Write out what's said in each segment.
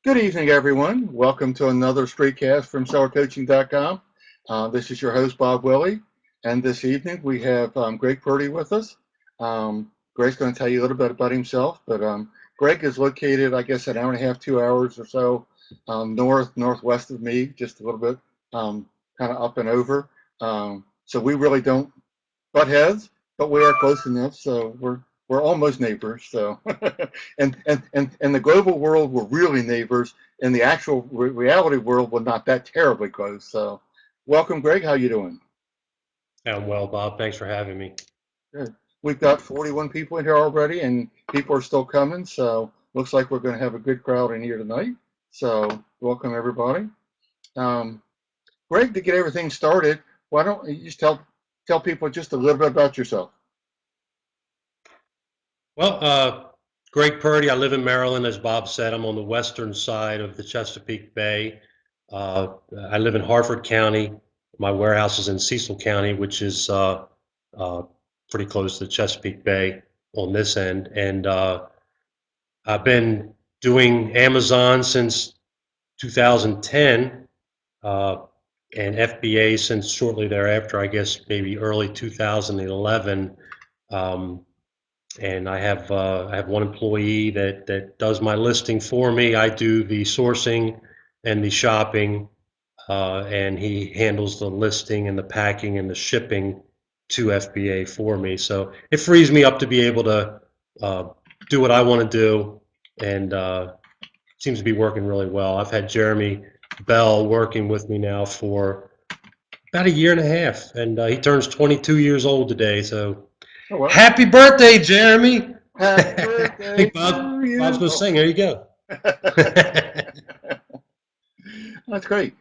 Good evening, everyone. Welcome to another streetcast from sellercoaching.com. This is your host, Bob Willey, and this evening we have Gred Purdy with us. Greg's going to tell you a little bit about himself, but Greg is located, I guess, an hour and a half, 2 hours or so northwest of me, just a little bit, kind of up and over. So we really don't butt heads, but we are close enough, so we're almost neighbors. So, and the global world, we're really neighbors. In the actual reality world, we're not that terribly close. So, welcome, Greg. How you doing? I'm well, Bob. Thanks for having me. Good. We've got 41 people in here already, and people are still coming. So, looks like we're going to have a good crowd in here tonight. So, welcome everybody. Um, Greg, to get everything started, why don't you just tell people just a little bit about yourself? Well, Gred Purdy. I live in Maryland, as Bob said. I'm on the western side of the Chesapeake Bay. I live in Harford County. My warehouse is in Cecil County, which is uh, pretty close to the Chesapeake Bay on this end. And I've been doing Amazon since 2010 uh, and FBA since shortly thereafter, I guess maybe early 2011. Um, and I have one employee that does my listing for me. I do the sourcing and the shopping, and he handles the listing and the packing and the shipping to FBA for me. So it frees me up to be able to uh, do what I want to do, and seems to be working really well. I've had Jeremy Bell working with me now for about a year and a half, and he turns 22 years old today. So Oh well. happy birthday, Jeremy! Happy Hey, birthday Bob. to Bob's you. gonna Oh. sing. There you go. That's great.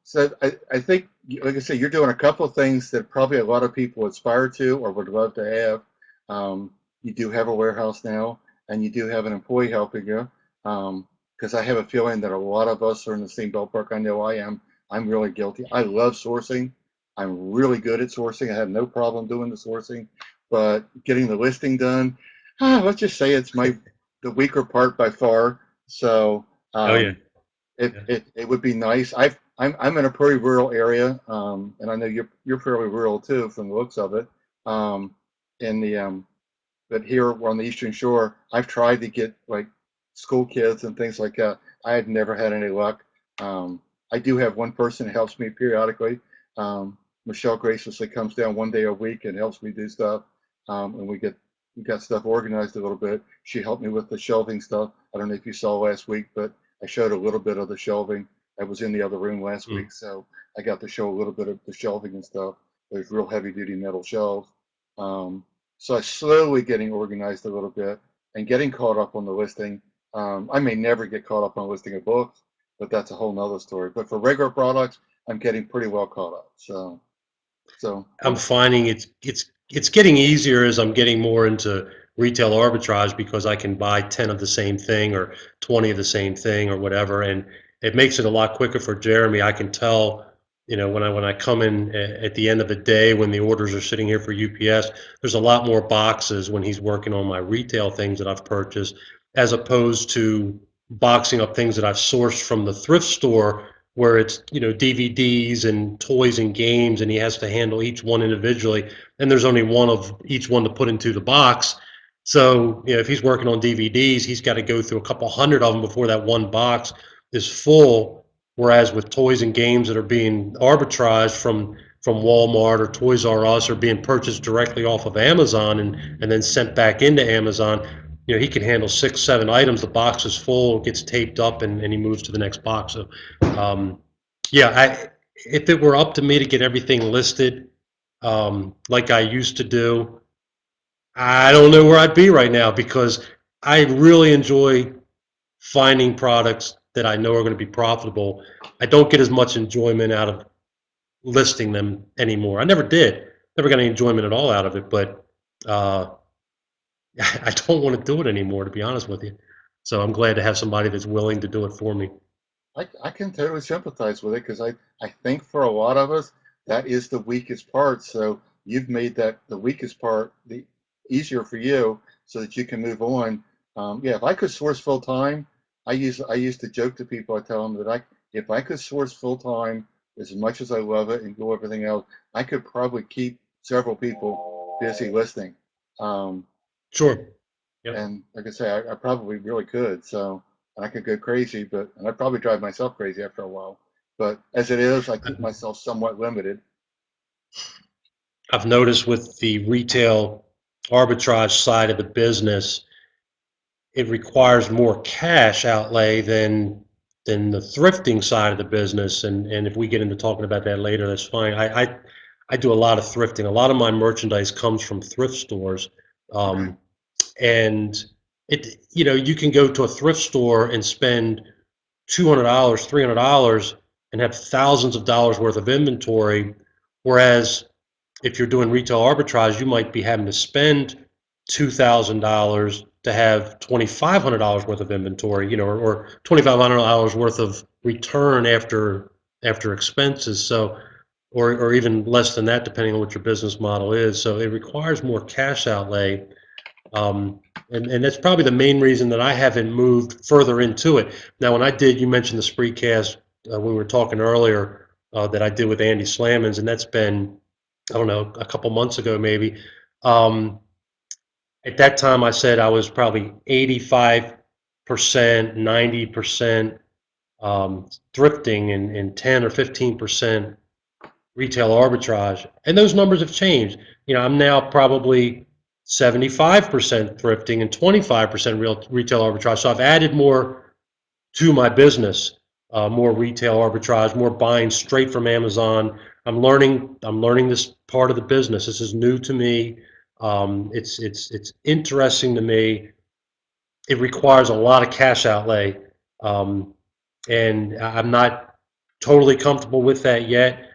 So I think, like I said, you're doing a couple of things that probably a lot of people aspire to or would love to have. You do have a warehouse now, and you do have an employee helping you. Because I have a feeling that a lot of us are in the same ballpark. I know I am. I'm really guilty. I love sourcing. I'm really good at sourcing. I have no problem doing the sourcing, but getting the listing done, let's just say it's the weaker part by far. So. Oh yeah. Um, it, Yeah. it, it would be nice. I'm in a pretty rural area, and I know you're fairly rural too, from the looks of it. In the But here we're on the Eastern Shore, I've tried to get like school kids and things like that. I have never had any luck. I do have one person that helps me periodically. Michelle graciously comes down one day a week and helps me do stuff, and we got stuff organized a little bit. She helped me with the shelving stuff. I don't know if you saw last week, but I showed a little bit of the shelving. I was in the other room last Mm. week, so I got to show a little bit of the shelving and stuff. There's real heavy duty metal shelves. Um, so I'm slowly getting organized a little bit and getting caught up on the listing. I may never get caught up on listing of books, but that's a whole nother story. But for regular products, I'm getting pretty well caught up. So I'm finding it's getting easier as I'm getting more into retail arbitrage because I can buy 10 of the same thing or 20 of the same thing or whatever, and it makes it a lot quicker for Jeremy. I can tell, when I come in at the end of the day when the orders are sitting here for UPS, there's a lot more boxes when he's working on my retail things that I've purchased, as opposed to boxing up things that I've sourced from the thrift store where it's DVDs and toys and games, and he has to handle each one individually, and there's only one of each one to put into the box. So if he's working on DVDs, he's got to go through a couple hundred of them before that one box is full. Whereas with toys and games that are being arbitraged from Walmart or Toys R Us or being purchased directly off of Amazon and then sent back into Amazon, he can handle 6, 7 items. The box is full, gets taped up, and he moves to the next box. So um, yeah, if it were up to me to get everything listed like I used to do, I don't know where I'd be right now because I really enjoy finding products that I know are going to be profitable. I don't get as much enjoyment out of listing them anymore. I never did. Never got any enjoyment at all out of it, but uh, I don't want to do it anymore, to be honest with you. So I'm glad to have somebody that's willing to do it for me. I can totally sympathize with it because I think for a lot of us, that is the weakest part. So you've made that the weakest part the easier for you so that you can move on. Yeah, if I could source full time, I used to joke to people. I tell them that if I could source full time as much as I love it and do everything else, I could probably keep several people busy listening. Um, Sure. Yep. and like I say, I probably really could. So I could go crazy, and I'd probably drive myself crazy after a while. But as it is, I keep myself somewhat limited. I've noticed with the retail arbitrage side of the business, it requires more cash outlay than the thrifting side of the business. And if we get into talking about that later, that's fine. I do a lot of thrifting. A lot of my merchandise comes from thrift stores. Okay. Um, and you can go to a thrift store and spend $200, $300 and have thousands of dollars worth of inventory. Whereas if you're doing retail arbitrage, you might be having to spend $2,000 to have $2,500 worth of inventory, or $2,500 worth of return after expenses. So, or even less than that, depending on what your business model is. So it requires more cash outlay. Um, and that's probably the main reason that I haven't moved further into it. Now, when you mentioned the Spreecast when we were talking earlier that I did with Andy Slammons, and that's been, I don't know, a couple months ago maybe. Um, at that time, I said I was probably 85%, 90% thrifting, and 10 or 15% retail arbitrage. And those numbers have changed. I'm now probably 75% thrifting and 25% retail arbitrage. So I've added more to my business, more retail arbitrage, more buying straight from Amazon. I'm learning this part of the business. This is new to me. It's interesting to me. It requires a lot of cash outlay, um, and I'm not totally comfortable with that yet.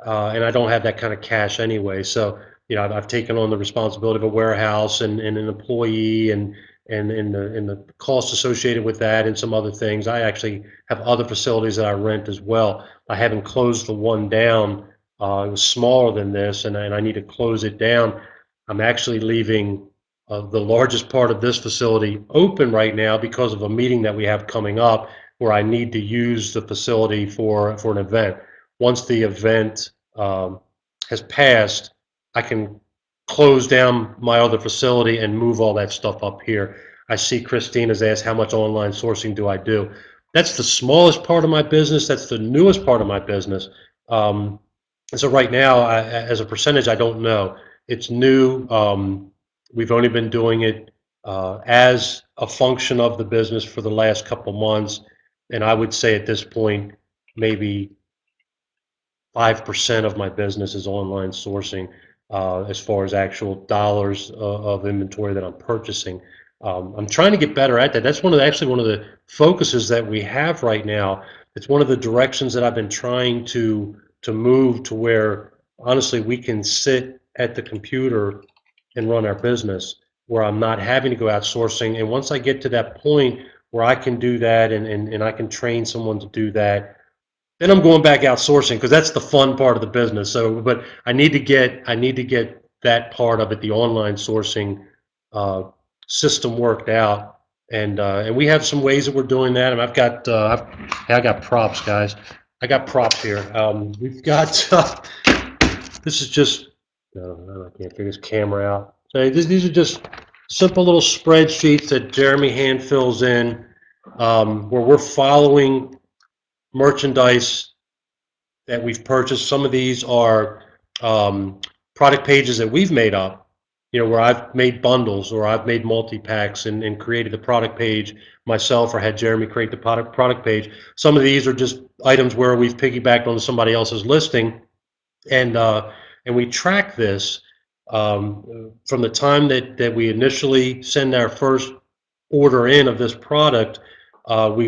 And I don't have that kind of cash anyway. So, I've taken on the responsibility of a warehouse and an employee and the costs associated with that and some other things. I actually have other facilities that I rent as well. I haven't closed the one down. It was smaller than this, and I need to close it down. I'm actually leaving the largest part of this facility open right now because of a meeting that we have coming up where I need to use the facility for an event. Once the event has passed, I can close down my other facility and move all that stuff up here. I see Christina's asked, how much online sourcing do I do? That's the smallest part of my business. That's the newest part of my business. Um, and so right now, as a percentage, I don't know. It's new. We've only been doing it as a function of the business for the last couple months. And I would say at this point, maybe 5% of my business is online sourcing, as far as actual dollars of inventory that I'm purchasing. I'm trying to get better at that. That's actually one of the focuses that we have right now. It's one of the directions that I've been trying to move to where, honestly, we can sit at the computer and run our business where I'm not having to go out sourcing. And once I get to that point where I can do that and I can train someone to do that, then I'm going back outsourcing because that's the fun part of the business. So, but I need to get that part of it, the online sourcing uh, system worked out, and we have some ways that we're doing that. And I got props, guys. I got props here. We've got this is just no, I can't figure this camera out. So these are just simple little spreadsheets that Jeremy hand fills in, where we're following merchandise that we've purchased. Some of these are product pages that we've made up, where I've made bundles or I've made multi-packs and created the product page myself or had Jeremy create the product page. Some of these are just items where we've piggybacked onto somebody else's listing, and we track this from the time that we initially send our first order in of this product. We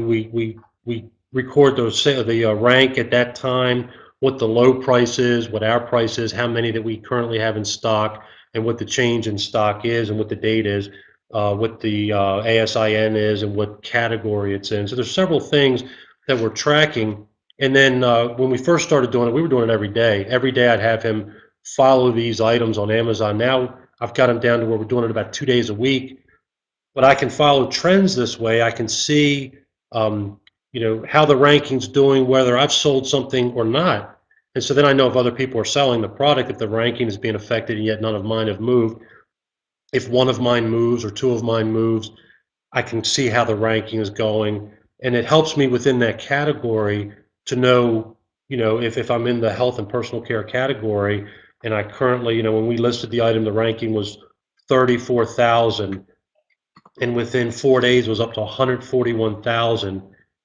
record the rank at that time, what the low price is, what our price is, how many that we currently have in stock, and what the change in stock is, and what the date is, what the ASIN is, and what category it's in. So there's several things that we're tracking. And then when we first started doing it, we were doing it every day. Every day I'd have him follow these items on Amazon. Now I've got them down to where we're doing it about 2 days a week. But I can follow trends this way. I can see um, how the ranking's doing, whether I've sold something or not. And so then I know if other people are selling the product, if the ranking is being affected and yet none of mine have moved. If one of mine moves or two of mine moves, I can see how the ranking is going, and it helps me within that category to know, if I'm in the health and personal care category, and I currently, when we listed the item, the ranking was 34,000, and within 4 days was up to 141,000,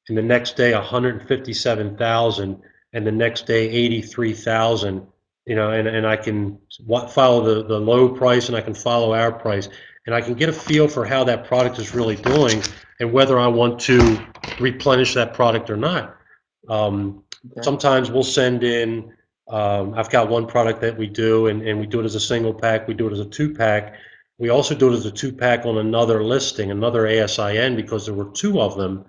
and the next day 157,000, and the next day 83,000. And I can follow the low price, and I can follow our price, and I can get a feel for how that product is really doing and whether I want to replenish that product or not. Okay. Sometimes we'll send in. I've got one product that we do, and we do it as a single pack. We do it as a two pack. We also do it as a two pack on another listing, another ASIN, because there were two of them,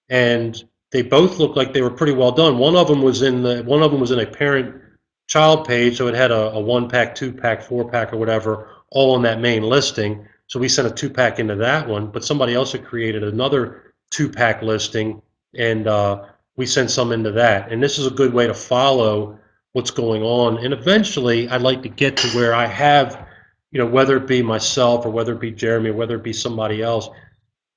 and they both looked like they were pretty well done. One of them was in a parent child page, so it had a one pack, two pack, four pack, or whatever, all on that main listing. So we sent a two pack into that one, but somebody else had created another two pack listing, and we sent some into that. And this is a good way to follow what's going on. And eventually, I'd like to get to where I have, whether it be myself or whether it be Jeremy or whether it be somebody else,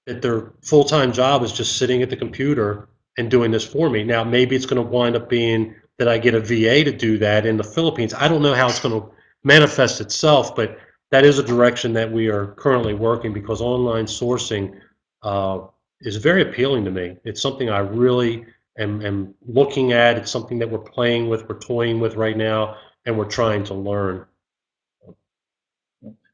that their full-time job is just sitting at the computer and doing this for me. Now, maybe it's going to wind up being that I get a VA to do that in the Philippines. I don't know how it's going to manifest itself, but that is a direction that we are currently working, because online sourcing uh, is very appealing to me. It's something I really am looking at. It's something that we're playing with, we're toying with right now, and we're trying to learn.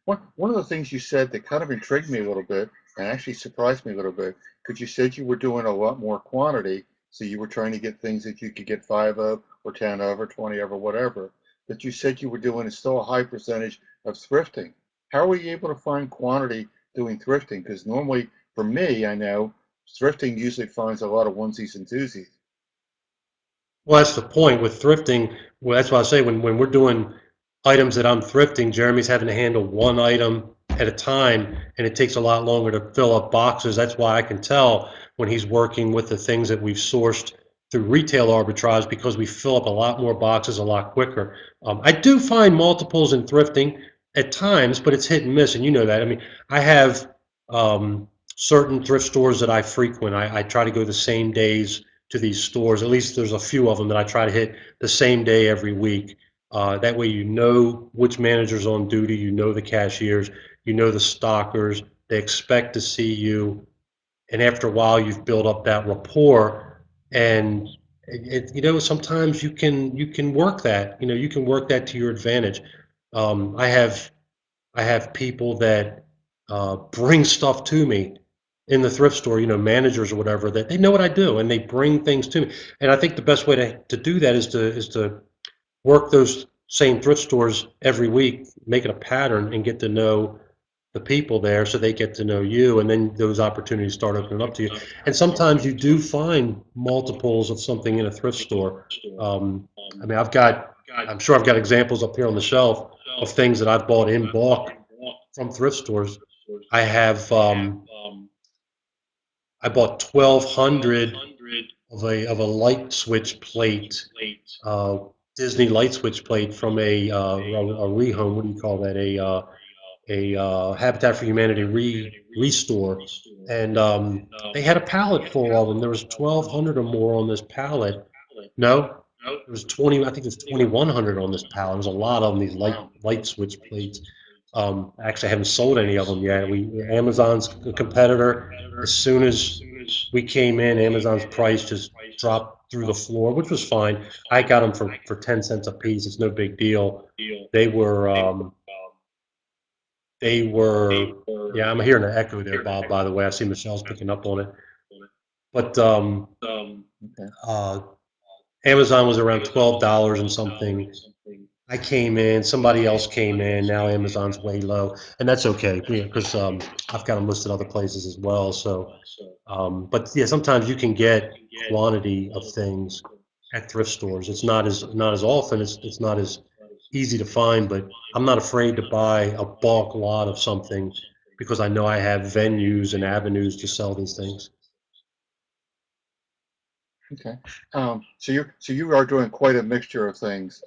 One of the things you said that kind of intrigued me a little bit and actually surprised me a little bit, because you said you were doing a lot more quantity, so you were trying to get things that you could get 5 of or 10 of or 20 of or whatever, but you said you were doing still a high percentage of thrifting. How were you able to find quantity doing thrifting? Because normally, for me, I know thrifting usually finds a lot of onesies and twosies. Well, that's the point with thrifting. Well, that's why I say when we're doing items that I'm thrifting, Jeremy's having to handle one item at a time, and it takes a lot longer to fill up boxes. That's why I can tell when he's working with the things that we've sourced through retail arbitrage, because we fill up a lot more boxes a lot quicker. I do find multiples in thrifting at times, but it's hit and miss, and you know that. I mean, I have certain thrift stores that I frequent. I try to go the same days to these stores. At least there's a few of them that I try to hit the same day every week. That way, you know which manager's on duty, you know the cashiers, you know the stockers. They expect to see you, and after a while, you've built up that rapport. And sometimes you can work that. You can work that to your advantage. I have people that bring stuff to me in the thrift store, managers or whatever, that they know what I do and they bring things to me. And I think the best way to do that is to work those same thrift stores every week, make it a pattern, and get to know the people there so they get to know you, and then those opportunities start opening up to you. And sometimes you do find multiples of something in a thrift store. I mean, I'm sure I've got examples up here on the shelf of things that I've bought in bulk from thrift stores. I have I bought 1,200 of a light switch plate, uh, Disney light switch plate from a rehome. What do you call that? A Habitat for Humanity restore, and they had a pallet full of them. There was 1,200 or more on this pallet. No, there was 20. I think there's 2,100 on this pallet. There's a lot of them. These Wow. light switch plates. Actually, I haven't sold any of them yet. Amazon's a competitor. As soon as we came in, Amazon's price just dropped through the floor, which was fine. I got them for 10 cents a piece. It's no big deal. They were they were, yeah, I'm hearing an echo there, Bob, by the way. I see Michelle's picking up on it. But Okay. uh, Amazon was around $12 and something. I came in, somebody else came in. Now Amazon's way low, and that's okay because I've got them listed other places as well. So, but yeah, sometimes you can get quantity of things at thrift stores. It's not as often. It's not as easy to find, but I'm not afraid to buy a bulk lot of something because I know I have venues and avenues to sell these things. Okay. So you are doing quite a mixture of things.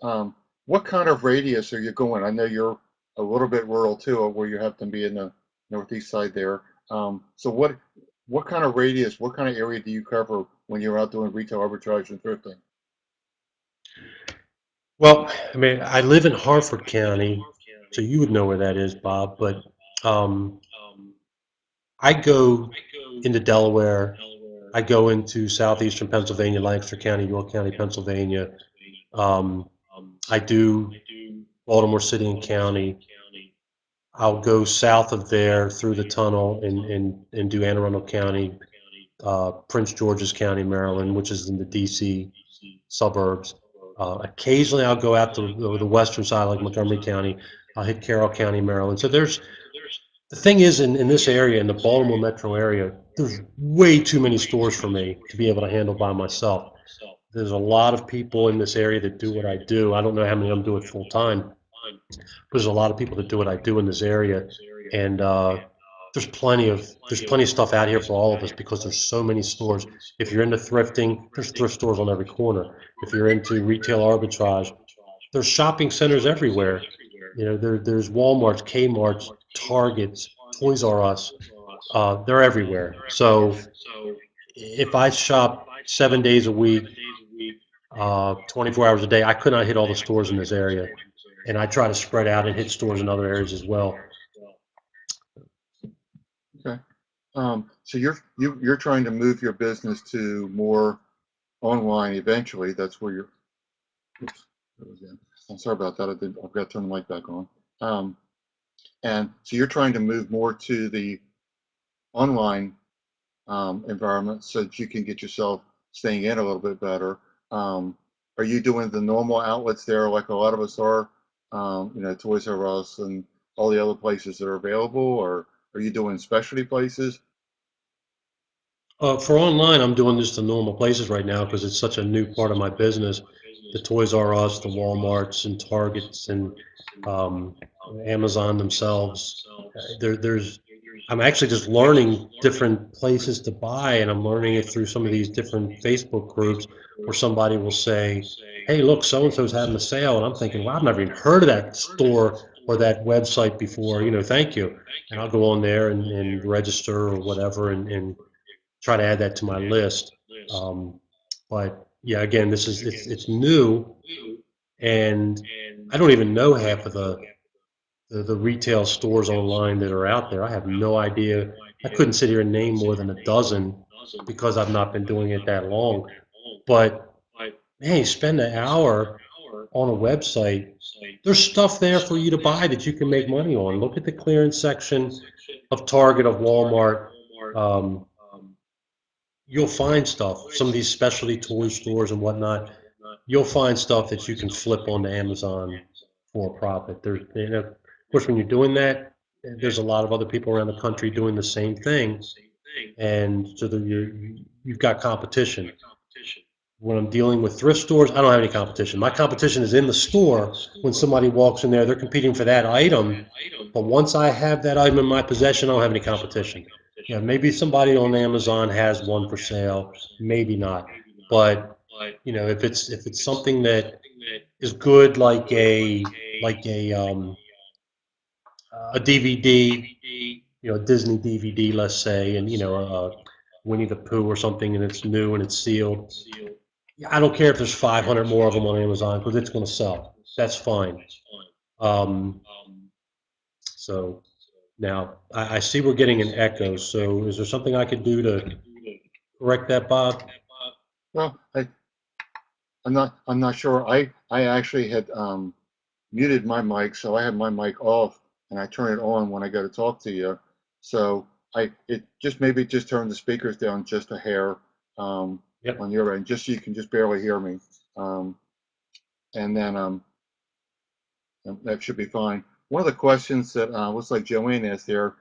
What kind of radius are you going? I know you're a little bit rural too, where you have to be in the northeast side there. So what kind of radius, what kind of area do you cover when you're out doing retail arbitrage and thrifting? Well, I mean, I live in Harford County, so you would know where that is, Bob, but um, I go into Delaware. I go into southeastern Pennsylvania, Lancaster County, York County, Pennsylvania. Um, I do Baltimore City and County. I'll go south of there through the tunnel and do Anne Arundel County, Prince George's County, Maryland, which is in the DC suburbs. Occasionally, I'll go out to the western side, like Montgomery County. I'll hit Carroll County, Maryland. So there's the thing is in this area, in the Baltimore metro area, there's way too many stores for me to be able to handle by myself. There's a lot of people in this area that do what I do. I don't know how many of them do it full time. There's a lot of people that do what I do in this area, and there's plenty of stuff out here for all of us because there's so many stores. If you're into thrifting, there's thrift stores on every corner. If you're into retail arbitrage, there's shopping centers everywhere. There's Walmarts, Kmart's, Targets, Toys R Us. They're everywhere. So if I shop 7 days a week, 24 hours a day, I could not hit all the stores in this area. And I try to spread out and hit stores in other areas as well. Okay. So you're trying to move your business to more online eventually. That's where you're. Oops, that was in. I'm sorry about that. I've got to turn the mic back on. Um, and so you're trying to move more to the online environment so that you can get yourself staying in a little bit better. Are you doing the normal outlets there like a lot of us are? Toys R Us and all the other places that are available, or are you doing specialty places? For online, I'm doing just the normal places right now because it's such a new part of my business. The Toys R Us, the Walmarts, and Targets, and um, Amazon themselves. I'm actually just learning different places to buy, and I'm learning it through some of these different Facebook groups where somebody will say, "Hey, look, so and so's having a sale," and I'm thinking, "Well, I've never even heard of that store or that website before." Thank you, and I'll go on there and register or whatever, and try to add that to my list. Um, but yeah, again, it's new, and I don't even know half of the retail stores online that are out there. I have no idea. I couldn't sit here and name more than a dozen because I've not been doing it that long. But man, you spend an hour on a website. There's stuff there for you to buy that you can make money on. Look at the clearance section of Target, of Walmart. Um, you'll find stuff. Some of these specialty toy stores and whatnot, you'll find stuff that you can flip onto Amazon for a profit. Of course, when you're doing that, there's a lot of other people around the country doing the same thing, and so that you've got competition. When I'm dealing with thrift stores, I don't have any competition. My competition is in the store. When somebody walks in there, they're competing for that item. But once I have that item in my possession, I don't have any competition. Yeah, maybe somebody on Amazon has one for sale, maybe not. But if it's something that is good, like a DVD, a Disney DVD, let's say, and Winnie the Pooh or something, and it's new and it's sealed. I don't care if there's 500 more of them on Amazon because it's going to sell. That's fine. Um, so now I see we're getting an echo. So is there something I could do to correct that, Bob? Well, I'm not sure. I actually had muted my mic, so I have my mic off, and I turn it on when I go to talk to you. So it just maybe just turn the speakers down just a hair Yep. on your end, just so you can just barely hear me. Um, and then that should be fine. One of the questions that looks like Joanne asked there,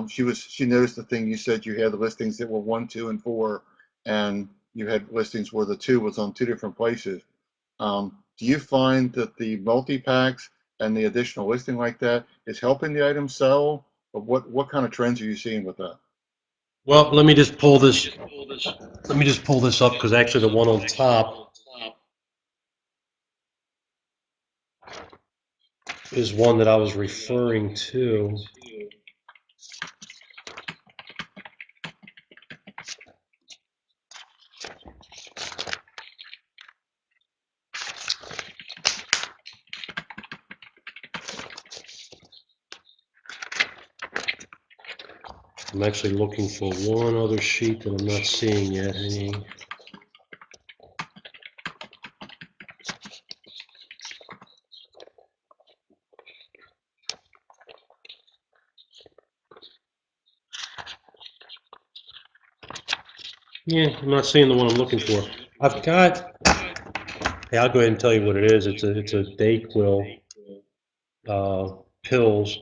she noticed the thing you said you had the listings that were 1, 2, and 4, and you had listings where the 2 was on 2 different places. Do you find that the multi-packs and the additional listing like that is helping the item sell? Or what kind of trends are you seeing with that? Well, let me just pull this. let me just pull this up because actually the one on top is one that I was referring to. I'm actually looking for one other sheet that I'm not seeing yet. Hanging. Yeah, I'm not seeing the one I'm looking for. I've got. Hey, I'll go ahead and tell you what it is. It's a Dayquil pills,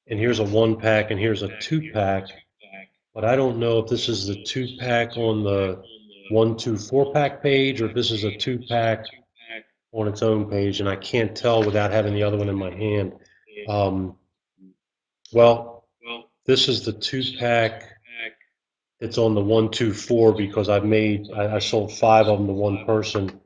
and here's a 1-pack, and here's a 2-pack. But I don't know if this is the 2-pack on the 1, 2, 4-pack page, or if this is a 2-pack on its own page, and I can't tell without having the other one in my hand. Well, this is the 2-pack. It's on the 1, 2, 4 because I sold 5 of them to one person,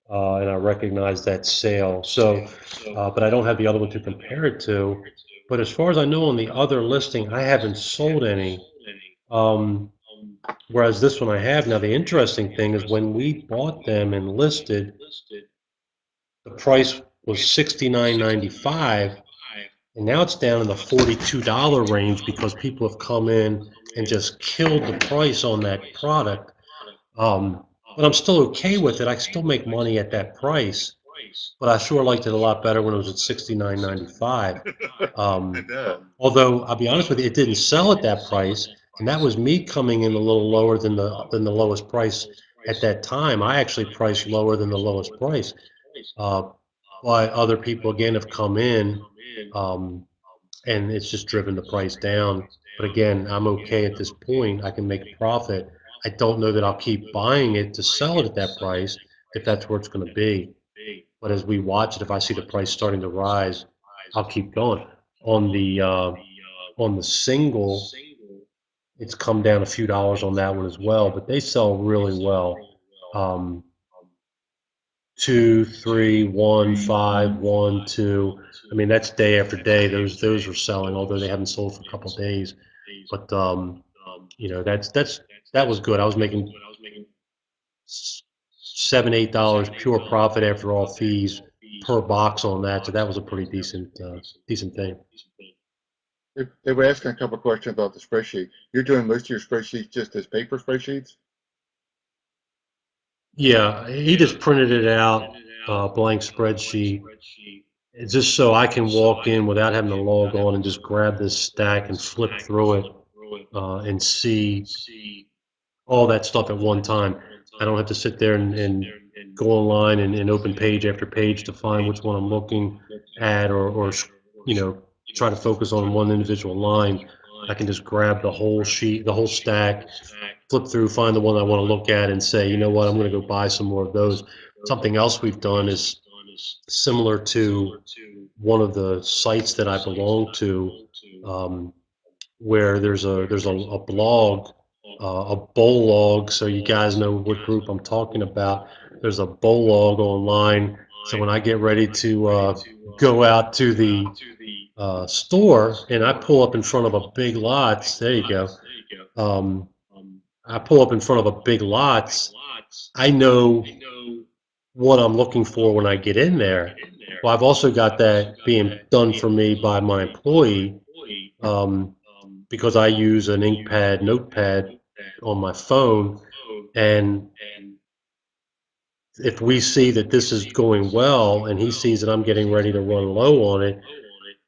and I recognized that sale. So, but I don't have the other one to compare it to. But as far as I know, on the other listing, I haven't sold any. Whereas this one I have. Now, the interesting thing is when we bought them and listed, the price was $69.95, and now it's down in the $42 range because people have come in and just killed the price on that product. But I'm still okay with it. I still make money at that price, but I sure liked it a lot better when it was at $69.95. Although I'll be honest with you, it didn't sell at that price, and that was me coming in a little lower than the lowest price at that time. I actually priced lower than the lowest price. But other people again have come in, and it's just driven the price down. But again, I'm okay at this point. I can make a profit. I don't know that I'll keep buying it to sell it at that price if that's where it's going to be. But as we watch it, if I see the price starting to rise, I'll keep going. On the single, it's come down a few dollars on that one as well, but they sell really well. 2, 3, 1, 5, 1, 2. I mean, that's day after day. Those are selling, although they haven't sold for a couple of days. But that was good. I was making $7, $8 pure profit after all fees per box on that. So that was a pretty decent thing. They were asking a couple of questions about the spreadsheet. You're doing most of your spreadsheets just as paper spreadsheets? Yeah, he just printed it out, blank spreadsheet. It's just so I can walk in without having to log on and just grab this stack and flip through it and see all that stuff at one time. I don't have to sit there and go online and open page after page to find which one I'm looking at, or try to focus on one individual line. I can just grab the whole sheet, the whole stack, flip through, find the one I want to look at, and say, you know what, I'm going to go buy some more of those. Something else we've done is similar to one of the sites that I belong to, where there's a blog, a Bolog, so you guys know what group I'm talking about. There's a Bolog online. So when I get ready to go out to the store and I pull up in front of a Big Lots, there you go. I pull up in front of a Big Lots. I know what I'm looking for when I get in there. Well, I've also got that being done for me by my employee, because I use an InkPad notepad on my phone, and if we see that this is going well and he sees that I'm getting ready to run low on it,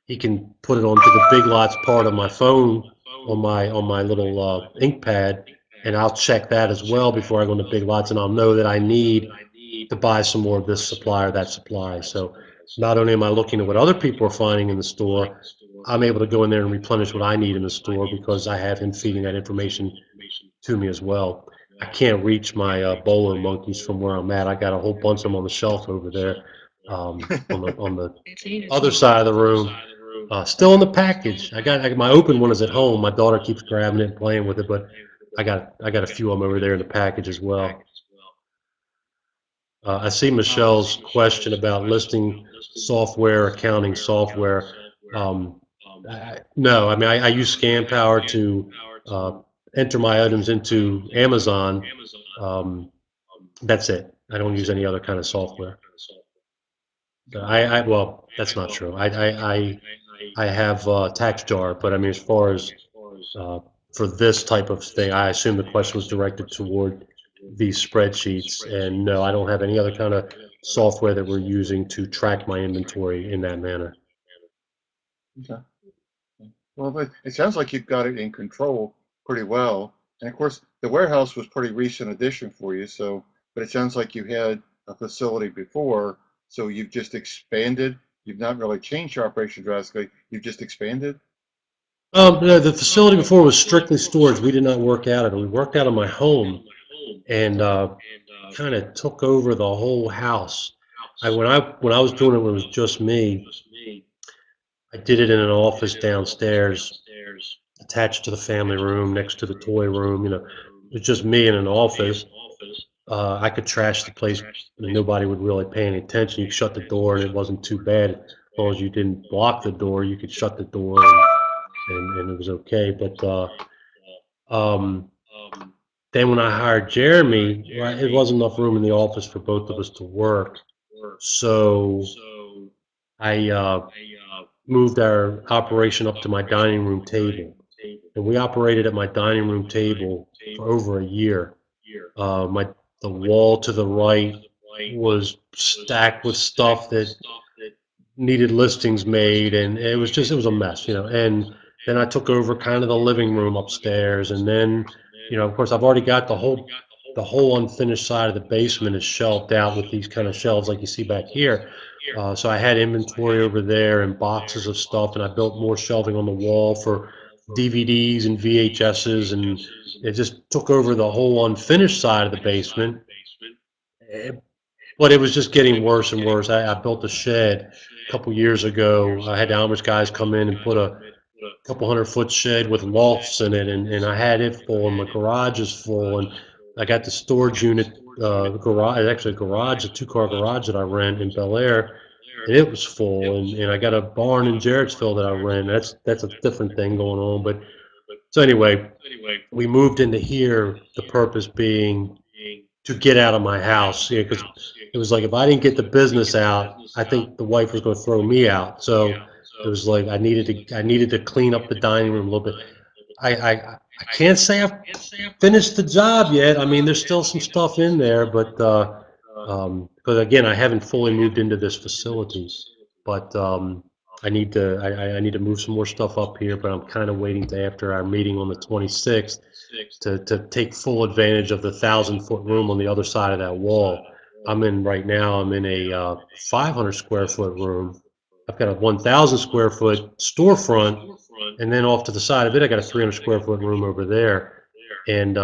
he can put it onto the Big Lots part of my phone on my little InkPad, and I'll check that as well before I go into Big Lots, and I'll know that I need to buy some more of this supply or that supply. So not only am I looking at what other people are finding in the store, I'm able to go in there and replenish what I need in the store because I have him feeding that information to me as well. I can't reach my bolo monkeys from where I'm at. I got a whole bunch of them on the shelf over there, on the other side of the room. Still in the package. My open one is at home. My daughter keeps grabbing it and playing with it, but I got a few of them over there in the package as well. I see Michelle's question about listing software, accounting software. Um, no, I mean I use ScanPower to uh, enter my items into Amazon. That's it. I don't use any other kind of software. Well, that's not true. I have TaxJar, but I mean, as far as uh, for this type of thing, I assume the question was directed toward these spreadsheets. And no, I don't have any other kind of software that we're using to track my inventory in that manner. Okay. Well, but it sounds like you've got it in control pretty well. And of course, the warehouse was pretty recent addition for you. So, but it sounds like you had a facility before, so you've just expanded. You've not really changed your operation drastically. You've just expanded. No, the facility before was strictly storage. We did not work out of it. We worked out of my home and kind of took over the whole house. When I was doing it when it was just me, I did it in an office downstairs, attached to the family room, next to the toy room. You know, it was just me in an office. I could trash the place and nobody would really pay any attention. You could shut the door and it wasn't too bad. As long as you didn't block the door, you could shut the door and it was okay. But um, then when I hired Jeremy, right, it wasn't enough room in the office for both of us to work. So I moved our operation up to my dining room table. And we operated at my dining room table for over a year. My The wall to the right was stacked with stuff that needed listings made, and it was a mess, you know. And then I took over kind of the living room upstairs, and then, you know, of course, I've already got the whole unfinished side of the basement is shelved out with these kind of shelves like you see back here. So I had inventory over there and boxes of stuff, and I built more shelving on the wall for DVDs and VHSs, and it just took over the whole unfinished side of the basement. Eh, but it was just getting worse and worse. I built a shed a couple years ago. I had the Amish guys come in and put a couple 100-foot shed with lofts in it, and I had it full, and my garage is full, and I got the storage unit, the garage, actually a garage, a two-car garage that I rent in Bel Air, and it was full, and I got a barn in Jarrettsville that I rent. That's a different thing going on, but so anyway, we moved into here, the purpose being to get out of my house, yeah, because it was like if I didn't get the business out, I think the wife was going to throw me out. So it was like I needed to clean up the dining room a little bit. I can't say I've finished the job yet. I mean, there's still some stuff in there, but because again, I haven't fully moved into this facility, but I need to move some more stuff up here. But I'm kind of waiting to after our meeting on the 26th to take full advantage of the 1,000-foot room on the other side of that wall. I'm in a 500 square foot room. I've got a 1,000 square foot storefront, and then off to the side of it, I got a 300 square foot room over there. And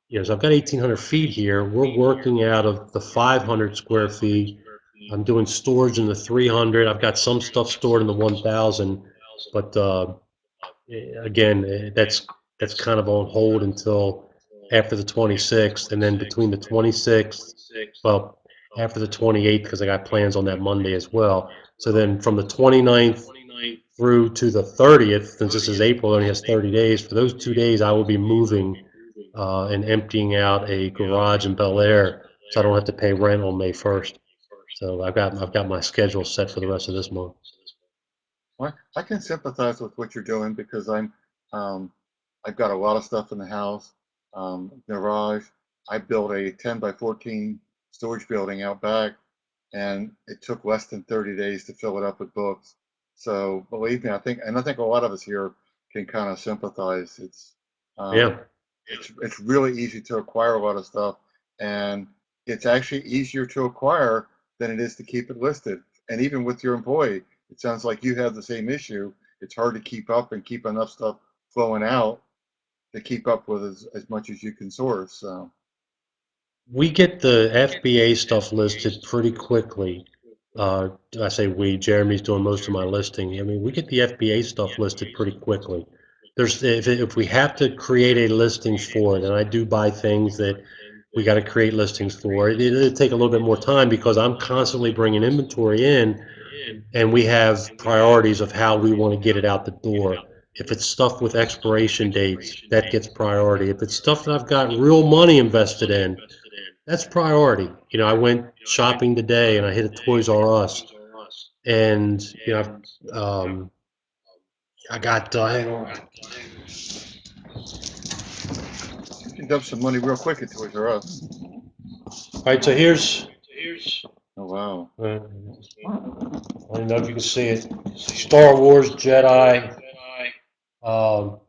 you know, so I've got 1,800 feet here. We're working out of the 500 square feet. I'm doing storage in the 300. I've got some stuff stored in the 1,000, but again, that's kind of on hold until after the 26th, and then between the 26th, well, after the 28th, because I got plans on that Monday as well. So then from the 29th through to the 30th, since this is April, it only has 30 days. For those 2 days, I will be moving and emptying out a garage in Bel Air, so I don't have to pay rent on May 1st. So I've got my schedule set for the rest of this month. Well, I can sympathize with what you're doing because um, I've got a lot of stuff in the house, garage. I built a 10 by 14 storage building out back, and it took less than 30 days to fill it up with books. So believe me, I think a lot of us here can kind of sympathize. Um, Yeah. it's really easy to acquire a lot of stuff, and it's actually easier to acquire than it is to keep it listed. And even with your employee, it sounds like you have the same issue. It's hard to keep up and keep enough stuff flowing out to keep up with as much as you can source. So, We get the FBA stuff listed pretty quickly. I say we, Jeremy's doing most of my listing. I mean, we get the FBA stuff listed pretty quickly. if we have to create a listings for it, and I do buy things that we got to create listings for, it'll take a little bit more time because I'm constantly bringing inventory in, and we have priorities of how we want to get it out the door. If it's stuff with expiration dates, that gets priority. If it's stuff that I've got real money invested in, that's priority. I went shopping today and I hit a Toys R Us, and I got hang on. You can dump some money real quick at Toys R Us. All right, so here's. Oh wow. I don't know if you can see it. Star Wars Jedi. Um,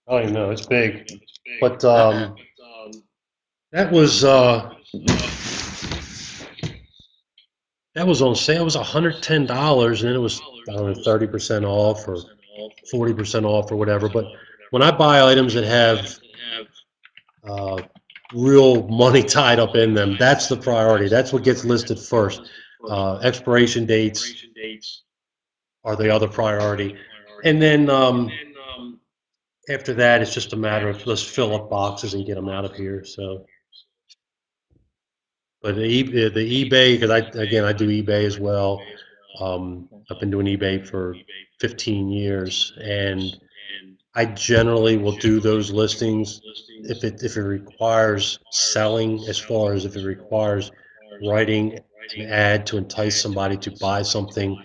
I don't even know. It's big, but that was on sale. It was $110, and then it was, I don't know, 30% off or 40% off or whatever. But when I buy items that have uh, real money tied up in them, that's the priority. That's what gets listed first. Expiration dates are the other priority, and then after that, it's just a matter of let's fill up boxes and get them out of here. So, but the eBay, because I do eBay as well. I've been doing eBay for 15 years, and I generally will do those listings if it requires selling, as far as if it requires writing an ad to entice somebody to buy something.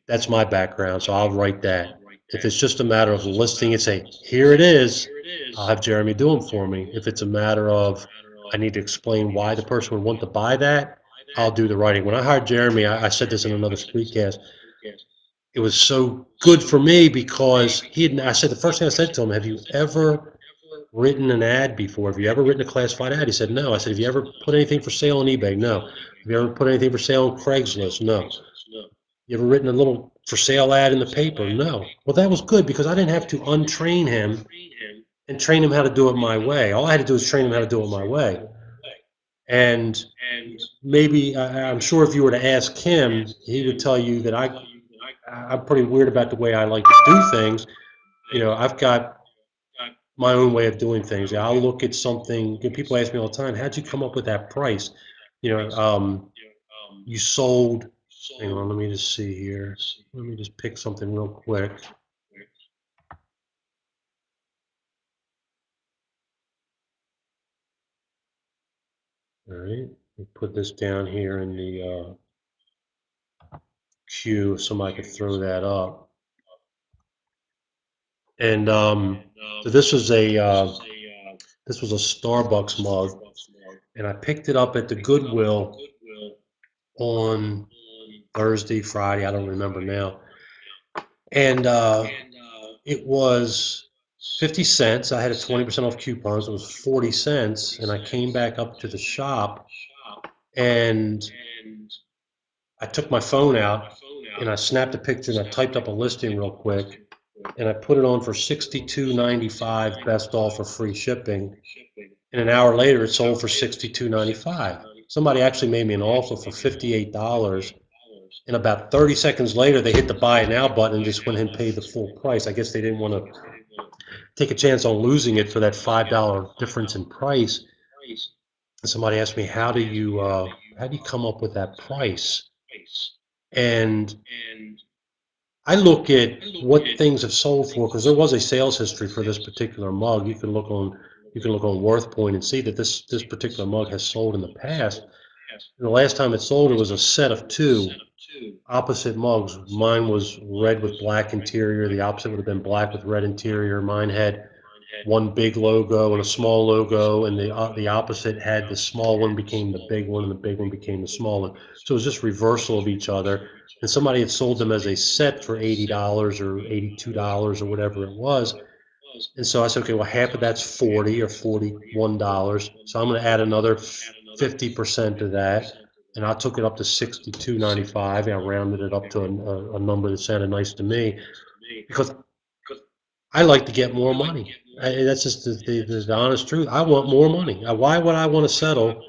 That's my background, so I'll write that. If it's just a matter of listing it, say, here it is, I'll have Jeremy do them for me. If it's a matter of I need to explain why the person would want to buy that, I'll do the writing. When I hired Jeremy, I said this in another screencast, it was so good for me because I said, the first thing I said to him, have you ever written an ad before? Have you ever written a classified ad? He said, no. I said, have you ever put anything for sale on eBay? No. Have you ever put anything for sale on Craigslist? No. You ever written a little for sale ad in the paper? No. Well, that was good because I didn't have to untrain him and train him how to do it my way. All I had to do was train him how to do it my way. And maybe, I'm sure if you were to ask him, he would tell you that I'm pretty weird about the way I like to do things. I've got my own way of doing things. I'll look at something. People ask me all the time, how'd you come up with that price? You sold, hang on, let me just see here. Let me just pick something real quick. All right, we put this down here in the queue if somebody could throw that up. And so this was a Starbucks mug, and I picked it up at the Goodwill on Thursday, Friday, I don't remember now. And it was 50 cents. I had a 20% off coupon, so it was 40 cents. And I came back up to the shop, and I took my phone out and I snapped a picture and I typed up a listing real quick, and I put it on for $62.95 best offer free shipping. And an hour later, it sold for $62.95. Somebody actually made me an offer for $58. And about 30 seconds later, they hit the buy now button and just went ahead and paid the full price. I guess they didn't want to take a chance on losing it for that $5 difference in price. And somebody asked me, how do you come up with that price? And I look at what things have sold for, because there was a sales history for this particular mug. You can look on WorthPoint and see that this particular mug has sold in the past. And the last time it sold, it was a set of two opposite mugs. Mine was red with black interior. The opposite would have been black with red interior. Mine had one big logo and a small logo, and the opposite had the small one became the big one, and the big one became the small one. So it was just reversal of each other. And somebody had sold them as a set for $80 or $82 or whatever it was. And so I said, okay, well, half of that's $40 or $41. So I'm going to add another 50% to that. And I took it up to $62.95. I rounded it up to a number that sounded nice to me, because I like to get more money. That's just the honest truth. I want more money. Why would I want to settle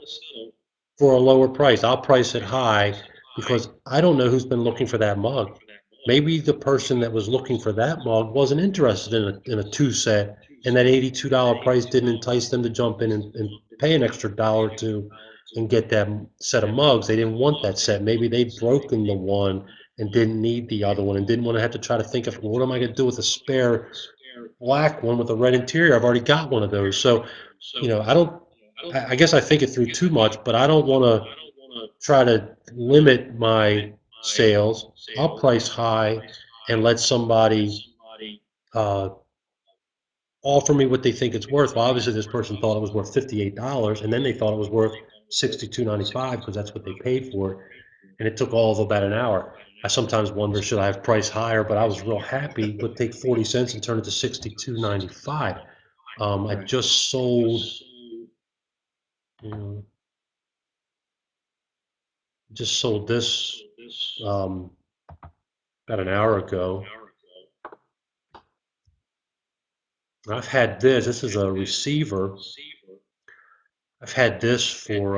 for a lower price? I'll price it high because I don't know who's been looking for that mug. maybe the person that was looking for that mug wasn't interested in a two set, and that $82 price didn't entice them to jump in and pay an extra dollar or two and get that set of mugs. They didn't want that set. Maybe they'd broken the one and didn't need the other one and didn't want to have to try to think of, well, what am I going to do with a spare black one with a red interior? I've already got one of those. So, I don't, I guess I think it through too much, but I don't want to try to limit my sales. I'll price high and let somebody uh, offer me what they think it's worth. Well, obviously, this person thought it was worth $58, and then they thought it was worth $62.95 because that's what they paid for it. And it took all of about an hour. I sometimes wonder, should I have priced higher? But I was real happy. Would take 40 cents and turn it to 62.95. I Right. mm, just sold this um, about an hour ago. I've had this. This is a receiver. I've had this for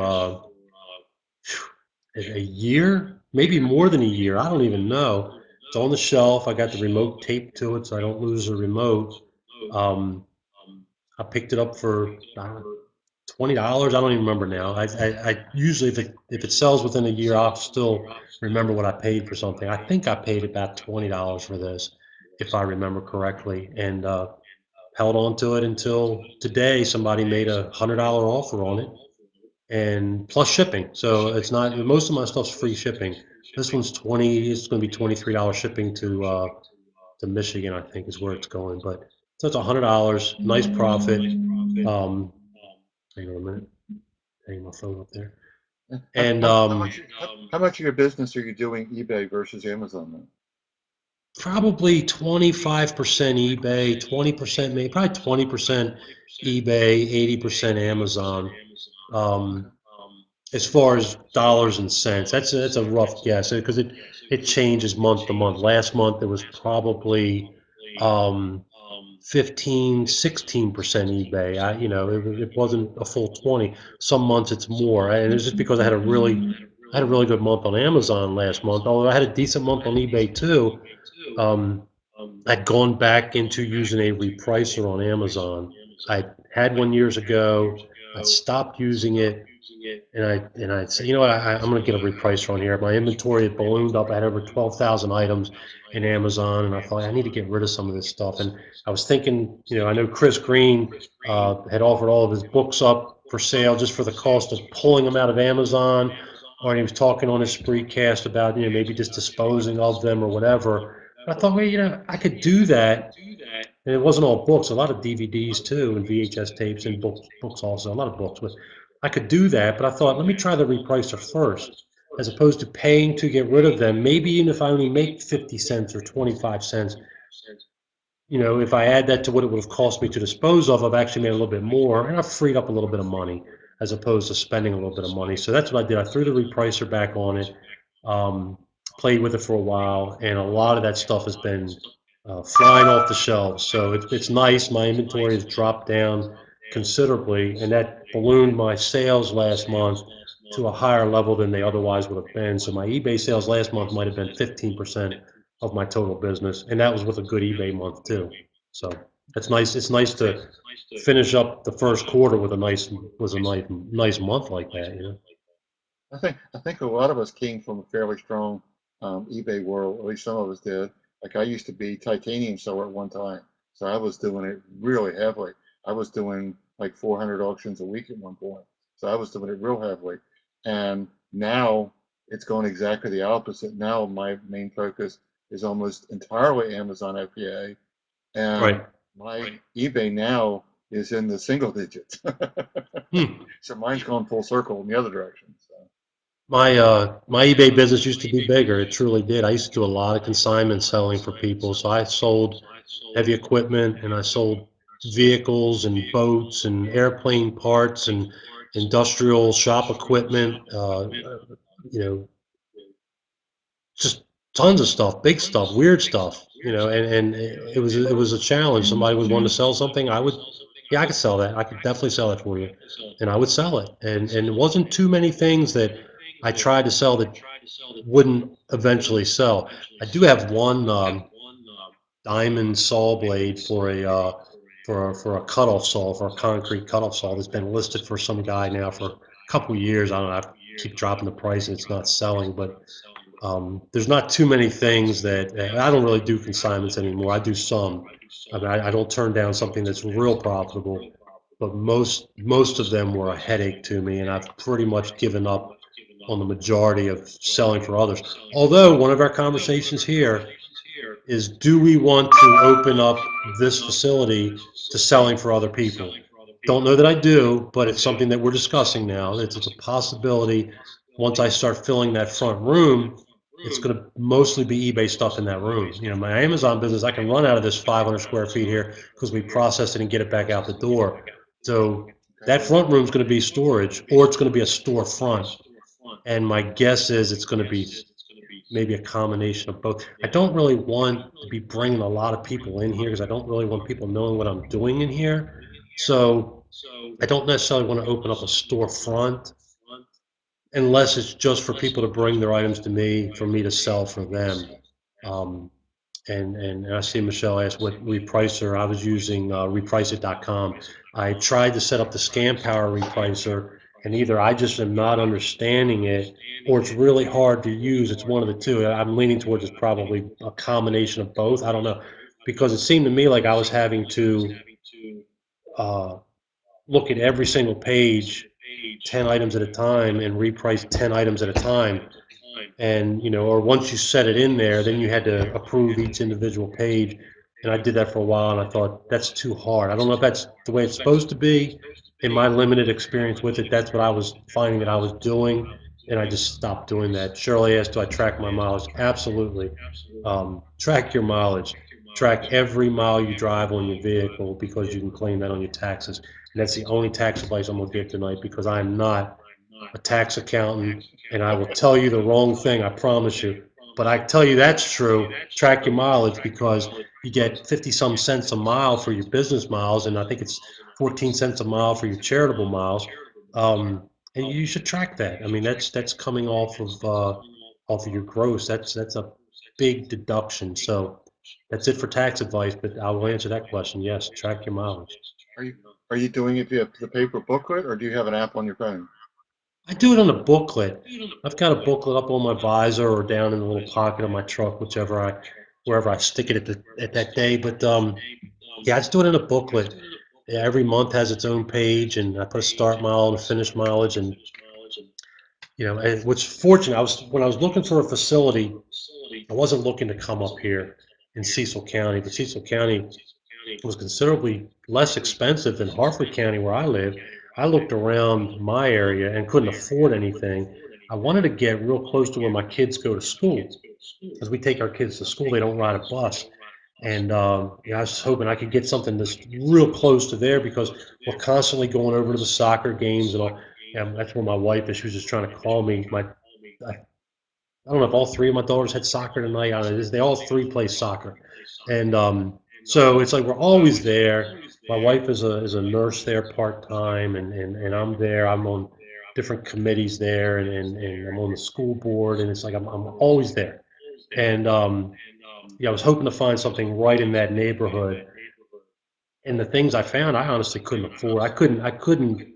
a year, maybe more than a year. I don't even know. It's on the shelf. I got the remote taped to it so I don't lose the remote. Um, I picked it up for $20. I don't even remember now. I usually, if it sells within a year, I'll still remember what I paid for something. I think I paid about $20 for this, if I remember correctly, and held on to it until today. Somebody made $100 offer on it, and plus shipping. So it's not, most of my stuff's free shipping. This one's 20. It's going to be $23 shipping to Michigan, I think, is where it's going. But so it's $100, nice profit. Um, Hang on a minute. Hang my phone up there. How, And how much of your business are you doing eBay versus Amazon then? probably 25% eBay, 20% maybe, probably 20% eBay, 80% Amazon. Okay. Um, as far as dollars and cents, that's a rough guess because it changes month to month. Last month it was probably um, 15, 16% eBay. It wasn't a full 20. Some months it's more, and it's just because I had a really good month on Amazon last month. Although I had a decent month on eBay too. Um, I'd gone back into using a repricer on Amazon. I had one years ago. I stopped using it, and I said, you know what, I'm going to get a repricer on here. My inventory had ballooned up. I had over 12,000 items in Amazon, and I thought I need to get rid of some of this stuff. And I was thinking, I know Chris Green had offered all of his books up for sale just for the cost of pulling them out of Amazon, or he was talking on his Spreecast about maybe just disposing of them or whatever. But I thought, well, I could do that, and it wasn't all books, a lot of DVDs too, and VHS tapes and books also, a lot of books. But I could do that, but I thought, let me try the repricer first, as opposed to paying to get rid of them. Maybe even if I only make 50 cents or 25 cents, if I add that to what it would have cost me to dispose of, I've actually made a little bit more, and I've freed up a little bit of money as opposed to spending a little bit of money. So that's what I did. I threw the repricer back on it, um, played with it for a while, and a lot of that stuff has been flying off the shelves. So it's nice. My inventory has dropped down considerably, and that ballooned my sales last month to a higher level than they otherwise would have been. So my eBay sales last month might have been 15% of my total business, and that was with a good eBay month too. So it's nice. It's nice to finish up the first quarter with a nice month like that. I think a lot of us came from a fairly strong eBay world. At least some of us did. Like I used to be titanium seller at one time, so I was doing it really heavily. I was doing like 400 auctions a week at one point, so I was doing it real heavily. And now it's going exactly the opposite. Now my main focus is almost entirely Amazon FBA, and Right. my eBay now is in the single digits. Hmm. So mine's gone full circle in the other direction. So. My eBay business used to be bigger. It truly did. I used to do a lot of consignment selling for people. So I sold heavy equipment, and I sold vehicles and boats and airplane parts and industrial shop equipment. You know, just tons of stuff, big stuff, weird stuff. And it was a challenge. Somebody would want to sell something. Yeah, I could sell that. I could definitely sell that for you, and I would sell it. And it wasn't too many things that I tried to sell that wouldn't eventually sell. I do have one diamond saw blade for a cutoff saw, for a concrete cutoff saw that's been listed for some guy now for a couple years. I don't know. I keep dropping the price and it's not selling, but there's not too many things that I don't really do consignments anymore. I do some. I mean, I don't turn down something that's real profitable, but most of them were a headache to me, and I've pretty much given up on the majority of selling for others. Although one of our conversations here is, do we want to open up this facility to selling for other people? Don't know that I do, but it's something that we're discussing now. It's a possibility. Once I start filling that front room, it's going to mostly be eBay stuff in that room. You know, my Amazon business, I can run out of this 500 square feet here because we process it and get it back out the door. So that front room is going to be storage, or it's going to be a storefront. And my guess is it's going to be maybe a combination of both. I don't really want to be bringing a lot of people in here because I don't really want people knowing what I'm doing in here. So I don't necessarily want to open up a storefront unless it's just for people to bring their items to me for me to sell for them. Um, and I see Michelle asked what repricer. I was using repriceit.com. I tried to set up the Scam Power repricer, and either I just am not understanding it, or it's really hard to use. It's one of the two. I'm leaning towards it's probably a combination of both. I don't know, because it seemed to me like I was having to uh, look at every single page, 10 items at a time, and reprice 10 items at a time. And, you know, or once you set it in there, then you had to approve each individual page. And I did that for a while, and I thought, that's too hard. I don't know if that's the way it's supposed to be. In my limited experience with it, that's what I was finding that I was doing, and I just stopped doing that. Shirley asked, do I track my mileage? Absolutely. Track your mileage. Track every mile you drive on your vehicle, because you can claim that on your taxes. And that's the only tax advice I'm going to give tonight, because I am not a tax accountant, and I will tell you the wrong thing, I promise you. But I tell you that's true. Track your mileage, because you get 50 some cents a mile for your business miles, and I think it's 14 cents a mile for your charitable miles. And you should track that. I mean, that's coming off of your gross. That's a big deduction. So that's it for tax advice. But I will answer that question. Yes, track your mileage. Are you are you doing it via the paper booklet, or do you have an app on your phone? I do it on a booklet. I've got a booklet up on my visor or down in the little pocket of my truck, wherever I stick it at that day. But yeah, I just do it in a booklet. Yeah, every month has its own page, and I put a start mile and a finish mileage. And you know, and what's fortunate, when I was looking for a facility, I wasn't looking to come up here in Cecil County, but Cecil County was considerably less expensive than Harford County, where I live. I looked around my area and couldn't afford anything. I wanted to get real close to where my kids go to school, because we take our kids to school. They don't ride a bus. And yeah, I was hoping I could get something that's real close to there, because we're constantly going over to the soccer games and all. And that's where my wife is. She was just trying to call me. I don't know if all three of my daughters had soccer tonight. I don't know, they all three play soccer, and so it's like we're always there. My wife is a nurse there part time, and I'm there. I'm on different committees there, and I'm on the school board, and it's like I'm always there. And yeah, I was hoping to find something right in that neighborhood. And the things I found, I honestly couldn't afford. I couldn't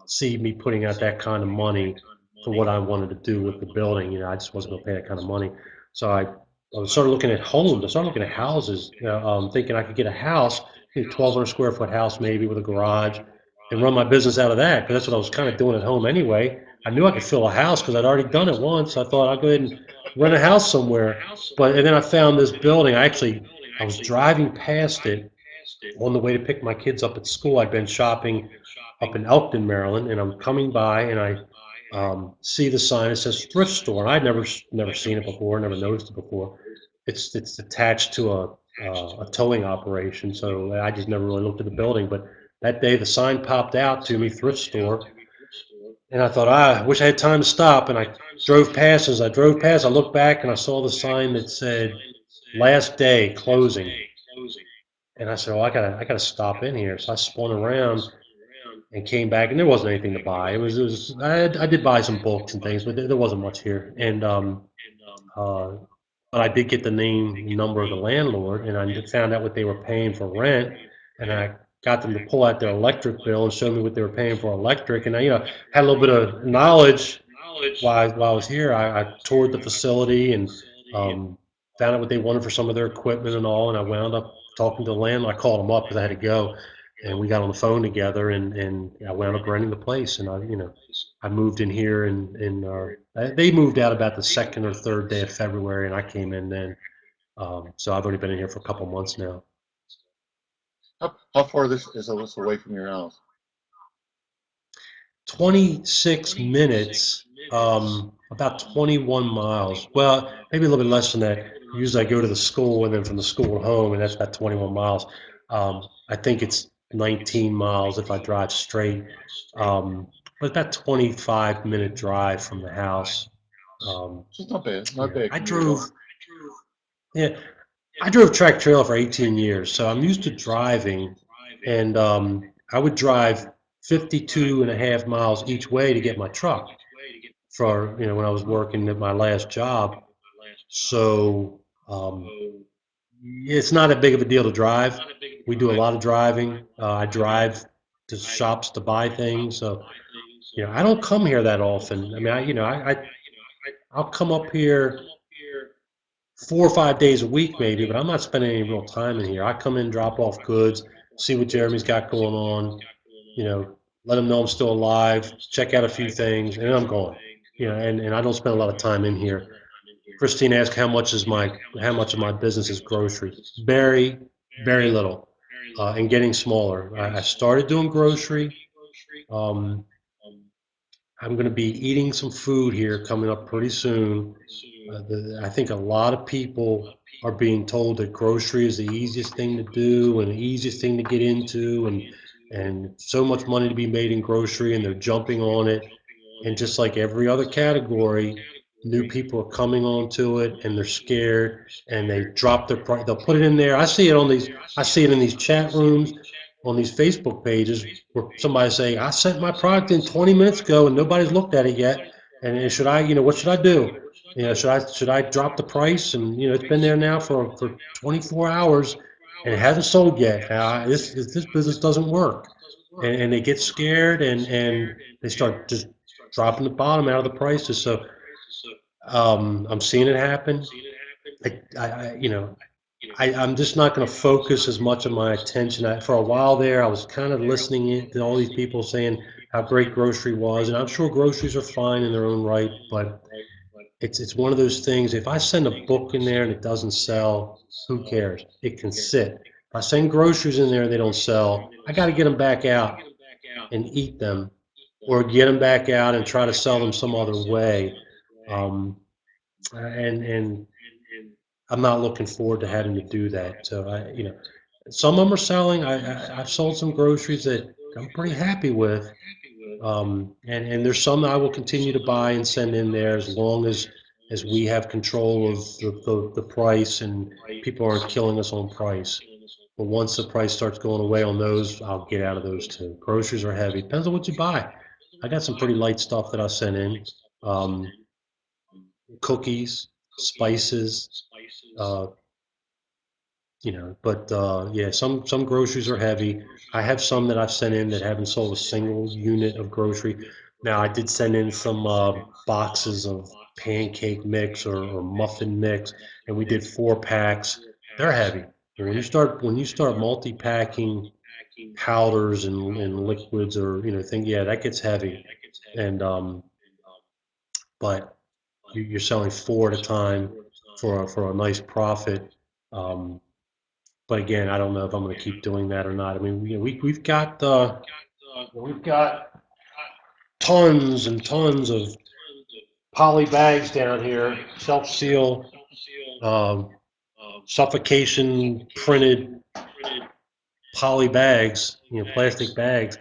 see me putting out that kind of money for what I wanted to do with the building. You know, I just wasn't going to pay that kind of money. So I started looking at homes. I started looking at houses, thinking I could get a house, a 1,200 square foot house maybe with a garage, and run my business out of that. Because that's what I was kind of doing at home anyway. I knew I could fill a house because I'd already done it once. I thought I'd go ahead and rent a house somewhere. And then I found this building. I was driving past it on the way to pick my kids up at school. I'd been shopping up in Elkton, Maryland, and I'm coming by, and I see the sign. It says thrift store, and I'd never seen it before, never noticed it before. It's attached to a towing operation, so I just never really looked at the building. But that day, the sign popped out to me, thrift store, and I thought, I wish I had time to stop. And I drove past. As I drove past, I looked back and I saw the sign that said last day closing. And I said, "Oh, I gotta stop in here." So I spun around, and came back, and there wasn't anything to buy. I did buy some books and things, but there wasn't much here. And uh, but I did get the name and number of the landlord, and I found out what they were paying for rent, and I got them to pull out their electric bill and show me what they were paying for electric, and I, had a little bit of knowledge while I was here. I toured the facility and um, found out what they wanted for some of their equipment and all, and I wound up talking to the landlord. I called him up because I had to go, and we got on the phone together, and I wound up renting the place, and I moved in here, they moved out about the second or third day of February, and I came in then. So I've only been in here for a couple months now. How far this is this away from your house? 26 minutes, about 21 miles. Well, maybe a little bit less than that. Usually I go to the school and then from the school home, and that's about 21 miles. I think it's 19 miles if I drive straight. But about 25-minute drive from the house. It's not bad, not bad I commute at all. drove, yeah, I drove track trailer for 18 years, so I'm used to driving, and I would drive 52 and a half miles each way to get my truck for, when I was working at my last job. So um, it's not that big of a deal to drive. We do a lot of driving. I drive to shops to buy things. So, I don't come here that often. I mean, I'll come up here 4 or 5 days a week maybe, but I'm not spending any real time in here. I come in, drop off goods, see what Jeremy's got going on, you know, let him know I'm still alive, check out a few things, and then I'm gone. And I don't spend a lot of time in here. Christine asked how much of my business is grocery. Very, very little, and getting smaller. I started doing grocery. Um, I'm going to be eating some food here coming up pretty soon. I think a lot of people are being told that grocery is the easiest thing to do and the easiest thing to get into, and so much money to be made in grocery, and they're jumping on it. And just like every other category, new people are coming onto it, and they're scared, and they drop their price. They'll put it in there. I see it in these chat rooms, on these Facebook pages where somebody say, "I sent my product in 20 minutes ago and nobody's looked at it yet. And should I, what should I do? Should I drop the price? And it's been there now for 24 hours and it hasn't sold yet. This business doesn't work." And they get scared, and they start just dropping the bottom out of the prices. So I'm seeing it happen. I'm just not going to focus as much of my attention. For a while there, I was kind of listening to all these people saying how great grocery was, and I'm sure groceries are fine in their own right, but it's one of those things. If I send a book in there and it doesn't sell, who cares? It can sit. If I send groceries in there and they don't sell, I got to get them back out and eat them, or get them back out and try to sell them some other way. Um, and I'm not looking forward to having to do that. So some of them are selling. I've sold some groceries that I'm pretty happy with, and there's some that I will continue to buy and send in there as long as we have control of the price and people aren't killing us on price. But once the price starts going away on those, I'll get out of those too. Groceries are heavy. Depends on what you buy. I got some pretty light stuff that I sent in. Um, Cookies, spices, uh, but yeah, some groceries are heavy. I have some that I've sent in that haven't sold a single unit of grocery. Now I did send in some boxes of pancake mix or muffin mix, and we did 4 packs. They're heavy. And when you start multi-packing powders and liquids, or thing, yeah, that gets heavy. And but you're selling 4 at a time for a nice profit. Um, but again, I don't know if I'm going to keep doing that or not. I mean, we've got tons and tons of poly bags down here, self seal, um, suffocation printed poly bags, plastic bags,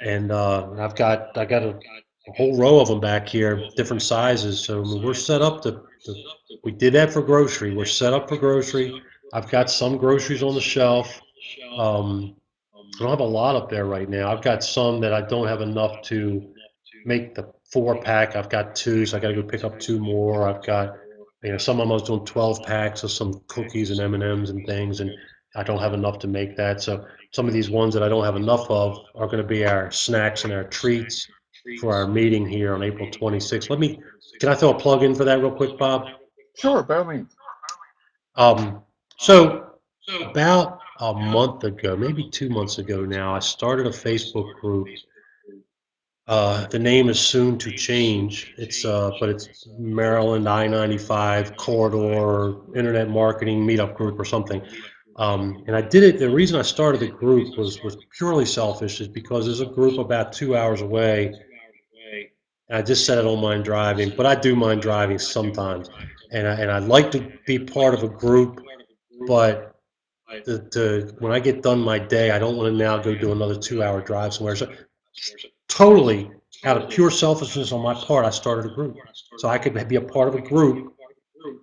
and I got a whole row of them back here, different sizes. So I mean, we're set up we did that for grocery. We're set up for grocery. I've got some groceries on the shelf. Um, I don't have a lot up there right now. I've got some that I don't have enough to make the 4-pack. I've got two, so I got to go pick up two more. I've got, some of them I was doing 12 packs of some cookies and M&Ms and things, and I don't have enough to make that. So some of these ones that I don't have enough of are going to be our snacks and our treats for our meeting here on April 26th. Can I throw a plug in for that real quick, Bob? Sure, by all means. So about a month ago, maybe 2 months ago now, I started a Facebook group. The name is soon to change. But it's Maryland I-95 corridor internet marketing meetup group or something. And I did it. The reason I started the group was purely selfish, is because there's a group about 2 hours away. And I just said I don't mind driving, but I do mind driving sometimes. And I'd like to be part of a group, but when I get done my day, I don't want to now go do another 2 hour drive somewhere. So totally out of pure selfishness on my part, I started a group so I could be a part of a group,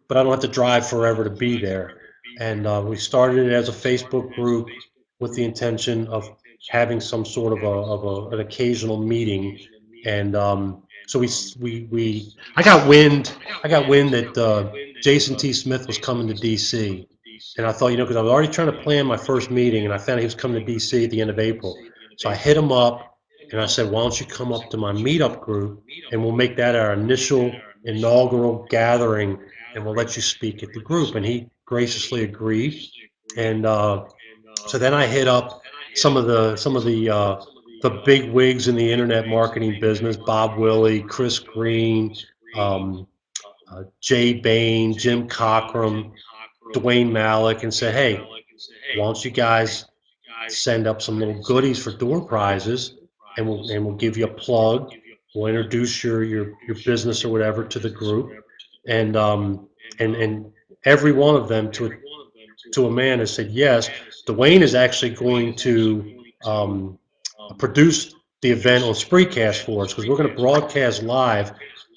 but I don't have to drive forever to be there. And we started it as a Facebook group with the intention of having some sort of an occasional meeting. And so I got wind that Jason T. Smith was coming to DC. And I thought, because I was already trying to plan my first meeting, and I found out he was coming to DC at the end of April. So I hit him up and I said, why don't you come up to my meetup group, and we'll make that our initial inaugural gathering, and we'll let you speak at the group. And he graciously agreed. And so then I hit up some of the big wigs in the internet marketing business: Bob Willey, Chris Green, um, Jay Bain, Jim Cockrum, Dwayne Malik, and said, hey, why don't you guys send up some little goodies for door prizes, and we'll give you a plug. We'll introduce your business or whatever to the group, and and every one of them to a man has said yes. Dwayne is actually going to produce the event on Spreecast for us, because we're going to broadcast live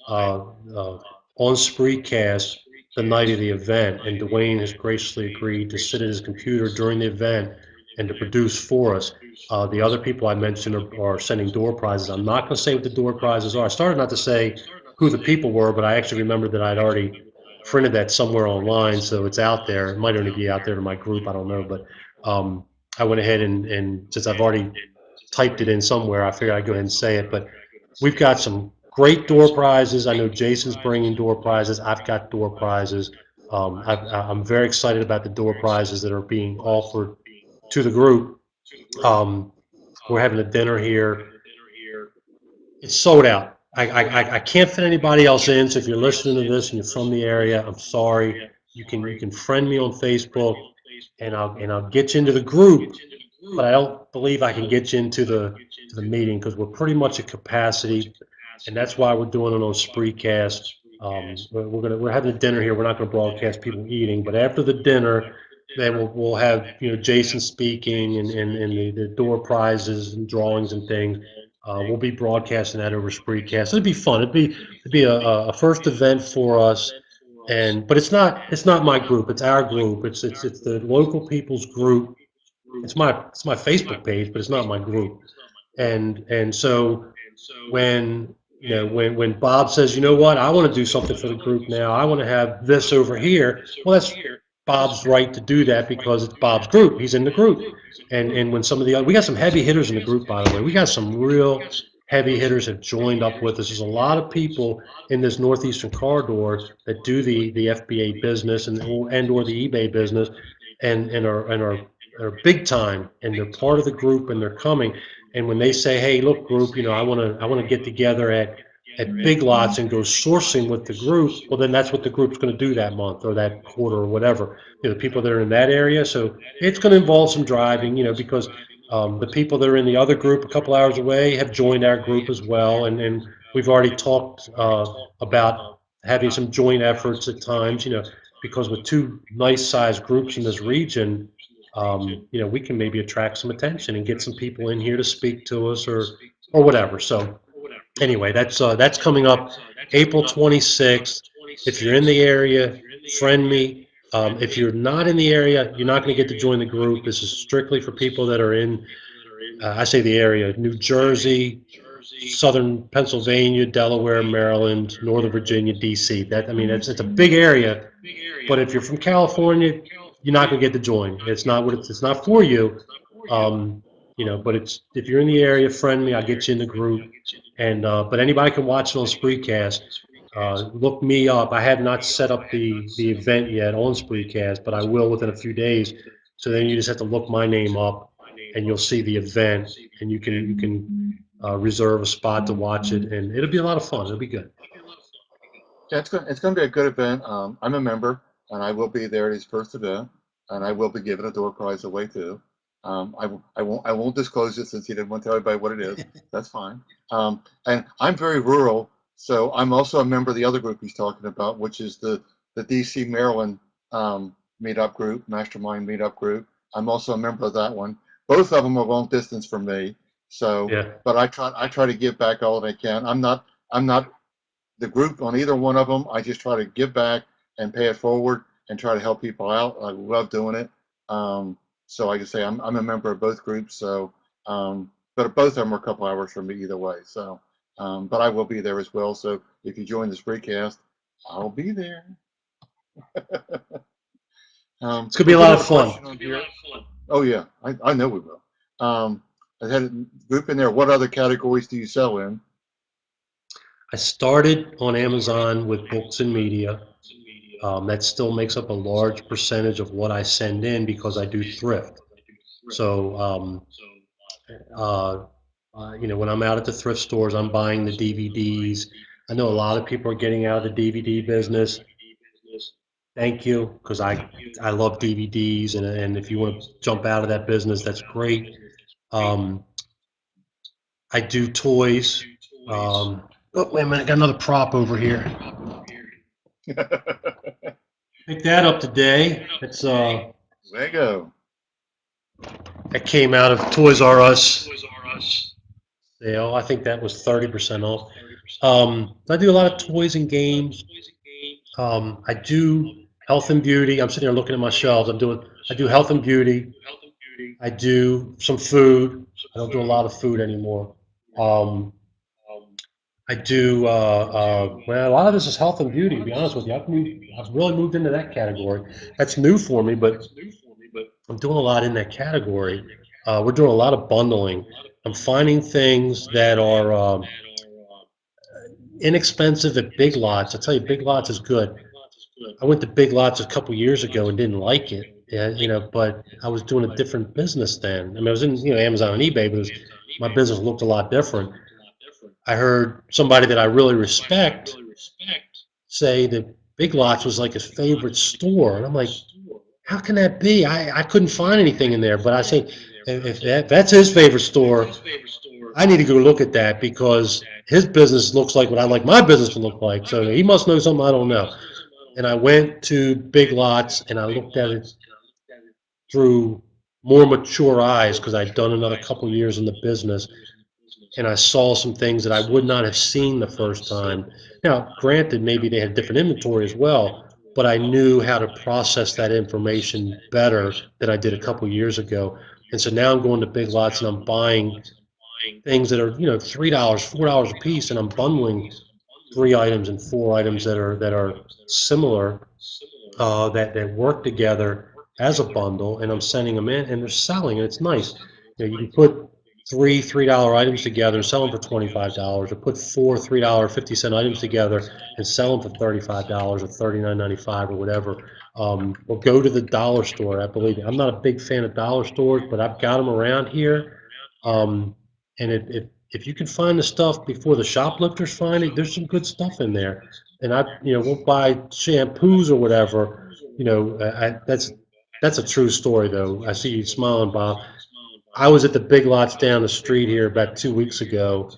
uh, uh, on Spreecast the night of the event, and Dwayne has graciously agreed to sit at his computer during the event and to produce for us. The other people I mentioned are sending door prizes. I'm not going to say what the door prizes are. I started not to say who the people were, but I actually remembered that I'd already printed that somewhere online, so it's out there. It might only be out there to my group, I don't know, but I went ahead and since I've already typed it in somewhere, I figured I'd go ahead and say it. But we've got some great door prizes. I know Jason's bringing door prizes. I've got door prizes. I'm very excited about the door prizes that are being offered to the group. Um, we're having a dinner here. It's sold out. I can't fit anybody else in. So if you're listening to this and you're from the area, I'm sorry. You can friend me on Facebook, and I'll get you into the group, but I don't believe I can get you into the meeting, because we're pretty much at capacity, and that's why we're doing it on Spreecast. We're having a dinner here. We're not going to broadcast people eating, but after the dinner, then we'll have Jason speaking, and the door prizes and drawings and things. We'll be broadcasting that over Spreecast. It'd be fun. It'd be a first event for us, but it's not my group. It's our group. It's the local people's group. It's my Facebook page, but it's not my group. And so when Bob says, you know what, I want to do something for the group now. I want to have this over here. Well, that's Bob's right to do that, because it's Bob's group. He's in the group. And when some of we got some heavy hitters in the group, by the way. We got some real heavy hitters have joined up with us. There's a lot of people in this northeastern corridor that do the FBA business and or the eBay business, and are big time, and they're part of the group, and they're coming. And when they say, hey, look, group, I want to get together at Big Lots and go sourcing with the group, well, then that's what the group's going to do that month or that quarter or whatever. The people that are in that area. So it's going to involve some driving, because the people that are in the other group a couple hours away have joined our group as well. And we've already talked about having some joint efforts at times, because with two nice sized groups in this region, we can maybe attract some attention and get some people in here to speak to us, or whatever. So anyway, that's coming up April 26th. If you're in the area, friend me. If you're not in the area, you're not going to get to join the group. This is strictly for people that are in I say the area, New Jersey, southern Pennsylvania, Delaware, Maryland, Northern Virginia, DC. That, I mean, it's a big area, but if you're from California, you're not going to get to join. It's not what it's not for you. Um, but it's if you're in the area, friend me, I'll get you in the group. And but anybody can watch it on Spreecast. Look me up. I have not set up the event yet on Spreecast, but I will within a few days. So then you just have to look my name up, and you'll see the event, and you can reserve a spot to watch it, and it'll be a lot of fun. It'll be good. Yeah, it's going to be a good event. I'm a member, and I will be there at his first event, and I will be giving a door prize away too. I won't disclose it since he didn't want to tell everybody what it is. That's fine. And I'm very rural, so I'm also a member of the other group he's talking about, which is the DC Maryland meetup group, Mastermind meetup group. I'm also a member of that one. Both of them are long distance from me, so Yeah. but I try to give back all that I can. I'm not the group on either one of them. I just try to give back and pay it forward and try to help people out. I love doing it. So like I say, I'm a member of both groups. So, but both of them are a couple hours from me either way. So, but I will be there as well. So if you join the Spreecast, I'll be there. It's gonna be We a did lot have of a fun. question on here. Oh yeah, I know we will. I had a group in there. What other categories do you sell in? I started on Amazon with books and media. That still makes up a large percentage of what I send in because I do thrift. So, uh, when I'm out at the thrift stores, I'm buying the DVDs. I know a lot of people are getting out of the DVD business. Thank you, because I love DVDs, and if you want to jump out of that business, that's great. Um, I do toys. Oh, wait a minute, I got another prop over here. Picked that up today. It's Lego. that came out of Toys R Us sale. I think that was 30% off. I do a lot of toys and games. I do health and beauty. I'm sitting here looking at my shelves. I do health and beauty. I do some food. I don't do a lot of food anymore. Um, I do, well, a lot of this is health and beauty, to be honest with you. I've really moved into that category. That's new for me, but I'm doing a lot in that category. We're doing a lot of bundling. I'm finding things that are inexpensive at Big Lots. I tell you, Big Lots is good. I went to Big Lots a couple years ago and didn't like it. Yeah, but I was doing a different business then. I mean, I was in, Amazon and eBay, but my business looked a lot different. I heard somebody that I really respect say that Big Lots was like his favorite store. And I'm like, how can that be? I couldn't find anything in there. But I say, if that's his favorite store, I need to go look at that because his business looks like what I like my business to look like. So he must know something I don't know. And I went to Big Lots and I looked at it through more mature eyes because I'd done another couple years in the business, and I saw some things that I would not have seen the first time. Now, granted, maybe they had different inventory as well, but I knew how to process that information better than I did a couple years ago. And so now I'm going to Big Lots and I'm buying things that are, $3, $4 a piece, and I'm bundling 3 items and 4 items that are similar, that work together as a bundle, and I'm sending them in, and they're selling, and it's nice. You can put $3 items together and sell them for $25, or put four $3.50 items together and sell them for $35 or $39.95 or whatever. Or go to the dollar store. I believe it. I'm not a big fan of dollar stores, but I've got them around here. And if you can find the stuff before the shoplifters find it, there's some good stuff in there. And we'll buy shampoos or whatever. That's a true story though. I see you smiling, Bob. I was at the Big Lots down the street here about 2 weeks ago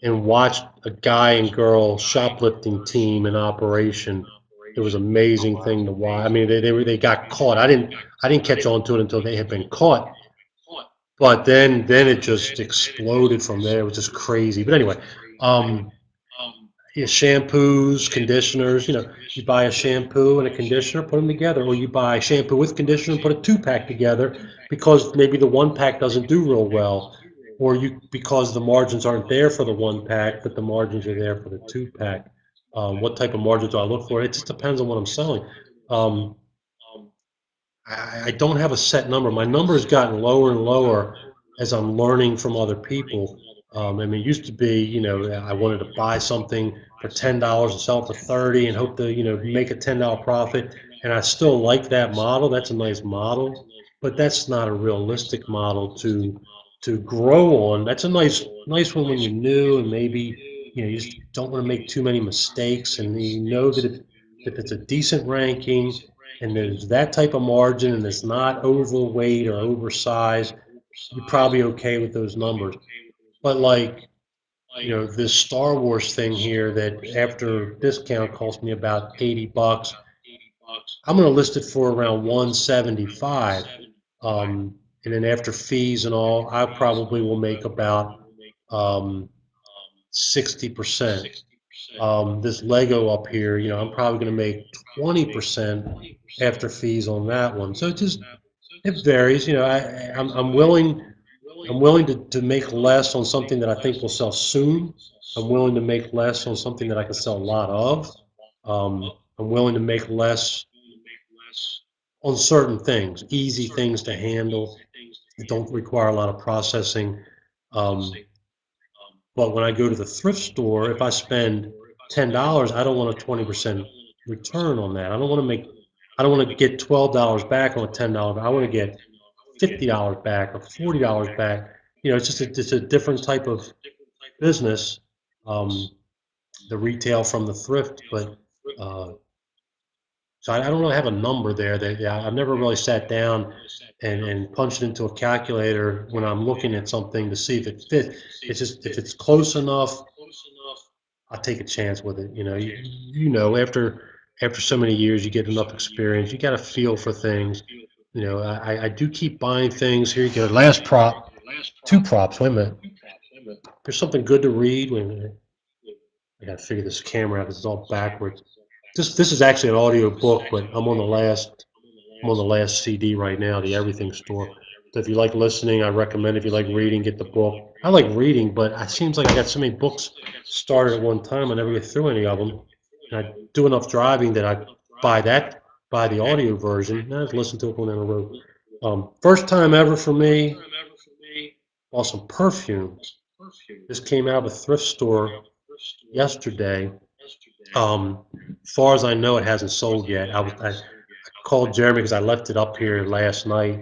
and watched a guy and girl shoplifting team in operation. It was an amazing thing to watch. I mean, they got caught. I didn't catch on to it until they had been caught. But then it just exploded from there. It was just crazy. But anyway, um, Yeah, shampoos, conditioners. You buy a shampoo and a conditioner, put them together, or you buy shampoo with conditioner and put a two-pack together because maybe the one pack doesn't do real well, or you because the margins aren't there for the one pack, but the margins are there for the two pack. What type of margins do I look for? It just depends on what I'm selling. Um, I don't have a set number. My number has gotten lower and lower as I'm learning from other people. I mean, it used to be, I wanted to buy something for $10 and sell it for 30 and hope to, make a $10 profit. And I still like that model. That's a nice model, but that's not a realistic model to grow on. That's a nice one when you're new and maybe, you just don't want to make too many mistakes. And you know that if it's a decent ranking, and there's that type of margin and it's not overweight or oversized, you're probably okay with those numbers. But like, this Star Wars thing here that after discount cost me about 80 bucks, I'm going to list it for around 175. And then after fees and all, I probably will make about 60%. This Lego up here, I'm probably going to make 20% after fees on that one. So it varies. I'm willing to make less on something that I think will sell soon. I'm willing to make less on something that I can sell a lot of. I'm willing to make less on certain things, easy things to handle that don't require a lot of processing. Um, But when I go to the thrift store, if I spend $10, I don't want a 20% return on that. I don't want to get $12 back on a $10. I want to get $50 back or $40 back. It's a different type of business, um, the retail from the thrift. But uh, so I don't really have a number there. That yeah, I've never really sat down and punched into a calculator when I'm looking at something to see if it fits. It's just if it's close enough, I'll take a chance with it. After so many years, you get enough experience. You got a feel for things. I do keep buying things. Here you go. Last prop, two props. Wait a minute. There's something good to read. Wait a minute. I got to figure this camera out. This is all backwards. This is actually an audio book, but I'm on the last CD right now, the Everything Store. So if you like listening, I recommend. If you like reading, get the book. I like reading, but it seems like I got so many books started at one time. I never get through any of them. And I do enough driving that I buy the audio version. And I just listen to it going down the road. First time ever for me, bought some perfume. This came out of a thrift store yesterday. As far as I know, it hasn't sold yet. I called Jeremy because I left it up here last night,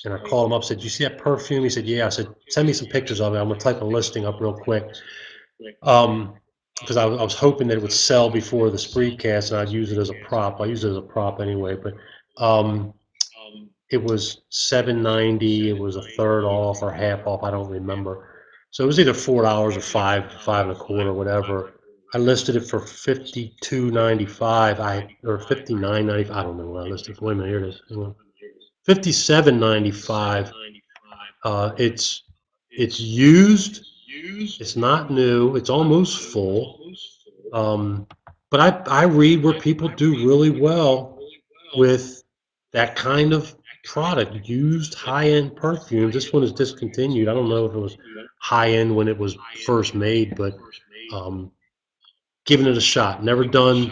and I called him up. Said, "You see that perfume?" He said, "Yeah." I said, "Send me some pictures of it. I'm gonna type a listing up real quick." Um, because I was hoping that it would sell before the Spreecast, and I'd use it as a prop. I use it as a prop anyway, but um, it was 790. It was a third off or half off. I don't remember. So it was either $4 or five and a quarter, whatever. I listed it for 52.95. Or 59.95. I don't know what I listed for. Wait a minute, here it is. 57.95. It's used. It's not new. It's almost full. Um, but I read where people do really well with that kind of product, used high-end perfumes. This one is discontinued. I don't know if it was high-end when it was first made, but um, giving it a shot. Never done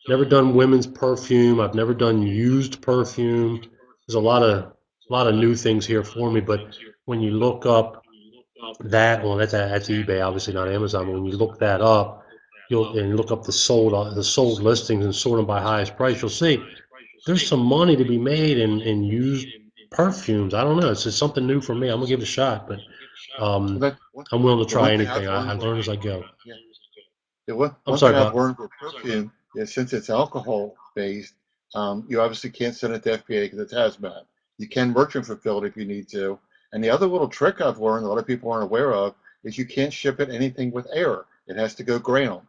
women's perfume. I've never done used perfume. There's a lot of new things here for me, but when you look up well, that's eBay, obviously not Amazon. But when you look that up, and look up the sold listings and sort them by highest price, you'll see there's some money to be made in used perfumes. I don't know. It's just something new for me. I'm gonna give it a shot, but um, That I'm willing to the try one thing anything. I've I learned with learn as I go. yeah, the one I'm one sorry, thing I've Bob. learned with perfume is since it's alcohol based, you obviously can't send it to FBA because it's hazmat. You can merchant fulfill it if you need to. And the other little trick I've learned a lot of people aren't aware of is you can't ship it anything with air. It has to go ground.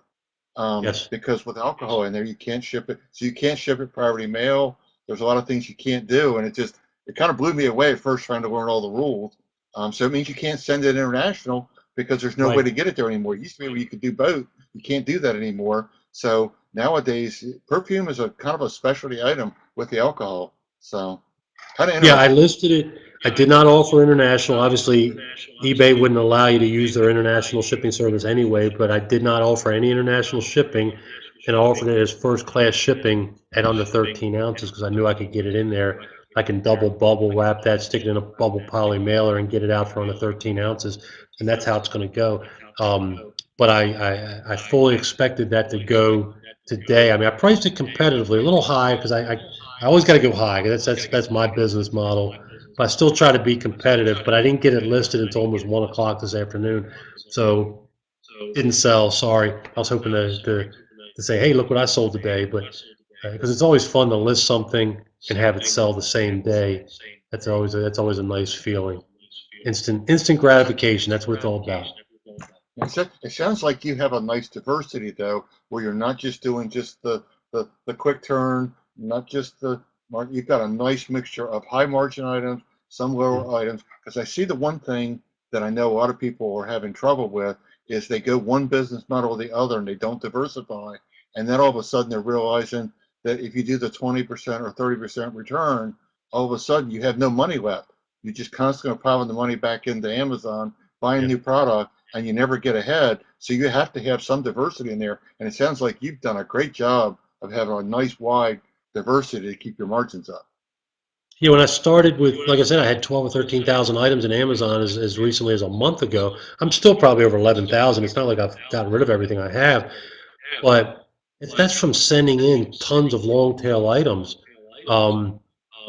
Yes. Because with alcohol in there, you can't ship it. So you can't ship it priority mail. There's a lot of things you can't do, and it kind of blew me away at first trying to learn all the rules. So it means you can't send it international because there's no way Right. to get it there anymore. It used to be where you could do both, You can't do that anymore. So nowadays, perfume is a kind of a specialty item with the alcohol. So kind of Yeah, I interesting. listed it. I did not offer international. Obviously, eBay wouldn't allow you to use their international shipping service anyway, but I did not offer any international shipping, and I offered it as first class shipping at under 13 ounces because I knew I could get it in there. I can double bubble wrap that, stick it in a bubble poly mailer, and get it out for under 13 ounces, and that's how it's going to go. But I fully expected that to go today. I mean, I priced it competitively, a little high because I always got to go high. That's my business model. But I still try to be competitive. But I didn't get it listed until almost 1 o'clock this afternoon, so didn't sell. Sorry. I was hoping to say, hey, look what I sold today. But because it's always fun to list something and have it sell the same day. That's always a nice feeling. Instant gratification. That's what it's all about. It sounds like you have a nice diversity though, where you're not just doing just the quick turn, not just you've got a nice mixture of high margin items, some lower items. Because I see the one thing that I know a lot of people are having trouble with is they go one business model or the other and they don't diversify. And then all of a sudden they're realizing that if you do the 20% or 30% return, all of a sudden you have no money left. You're just constantly piling the money back into Amazon, buying Yeah. new product, and you never get ahead. So you have to have some diversity in there. And it sounds like you've done a great job of having a nice wide diversity to keep your margins up. Yeah, when I started with, like I said, I had 12 or 13,000 items in Amazon as recently as a month ago. I'm still probably over 11,000. It's not like I've gotten rid of everything I have, but that's from sending in tons of long tail items. Um,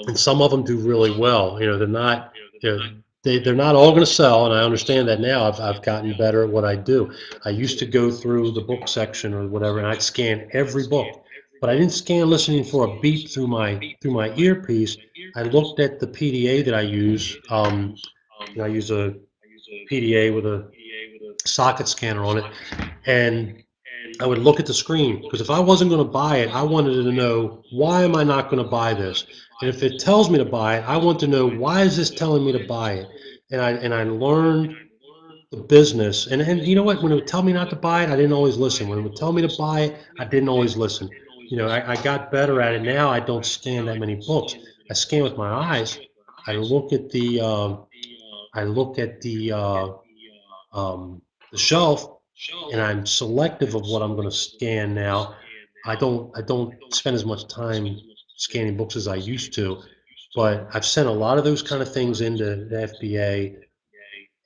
and some of them do really well. They're not, they're not all going to sell, and I understand that now. I've gotten better at what I do. I used to go through the book section or whatever, and I'd scan every book, but I didn't scan listening for a beep through my earpiece. I looked at the PDA that I use. I use a PDA with a socket scanner on it, and I would look at the screen because if I wasn't going to buy it, I wanted to know why am I not going to buy this? And if it tells me to buy it, I want to know why is this telling me to buy it? And I learned the business. And you know what? When it would tell me not to buy it, I didn't always listen. When it would tell me to buy it, I didn't always listen. I got better at it now. I don't scan that many books. I scan with my eyes. I look at the I look at the shelf, and I'm selective of what I'm going to scan now. I don't spend as much time scanning books as I used to, but I've sent a lot of those kind of things into the FBA,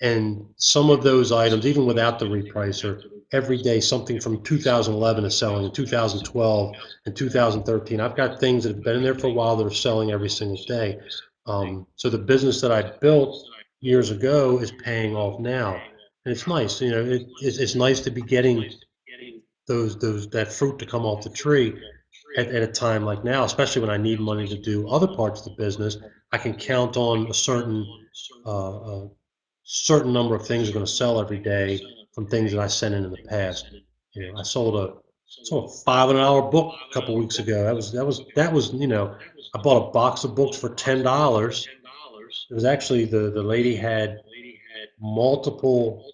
and some of those items, even without the repricer, every day something from 2011 is selling, in 2012 and 2013. I've got things that have been in there for a while that are selling every single day. So the business that I built years ago is paying off now, and it's nice. It's nice to be getting those that fruit to come off the tree at a time like now, especially when I need money to do other parts of the business. I can count on a certain number of things are going to sell every day from things that I sent in the past. I sold a $500 book a couple weeks ago. That was I bought a box of books for $10. It was actually the lady had multiple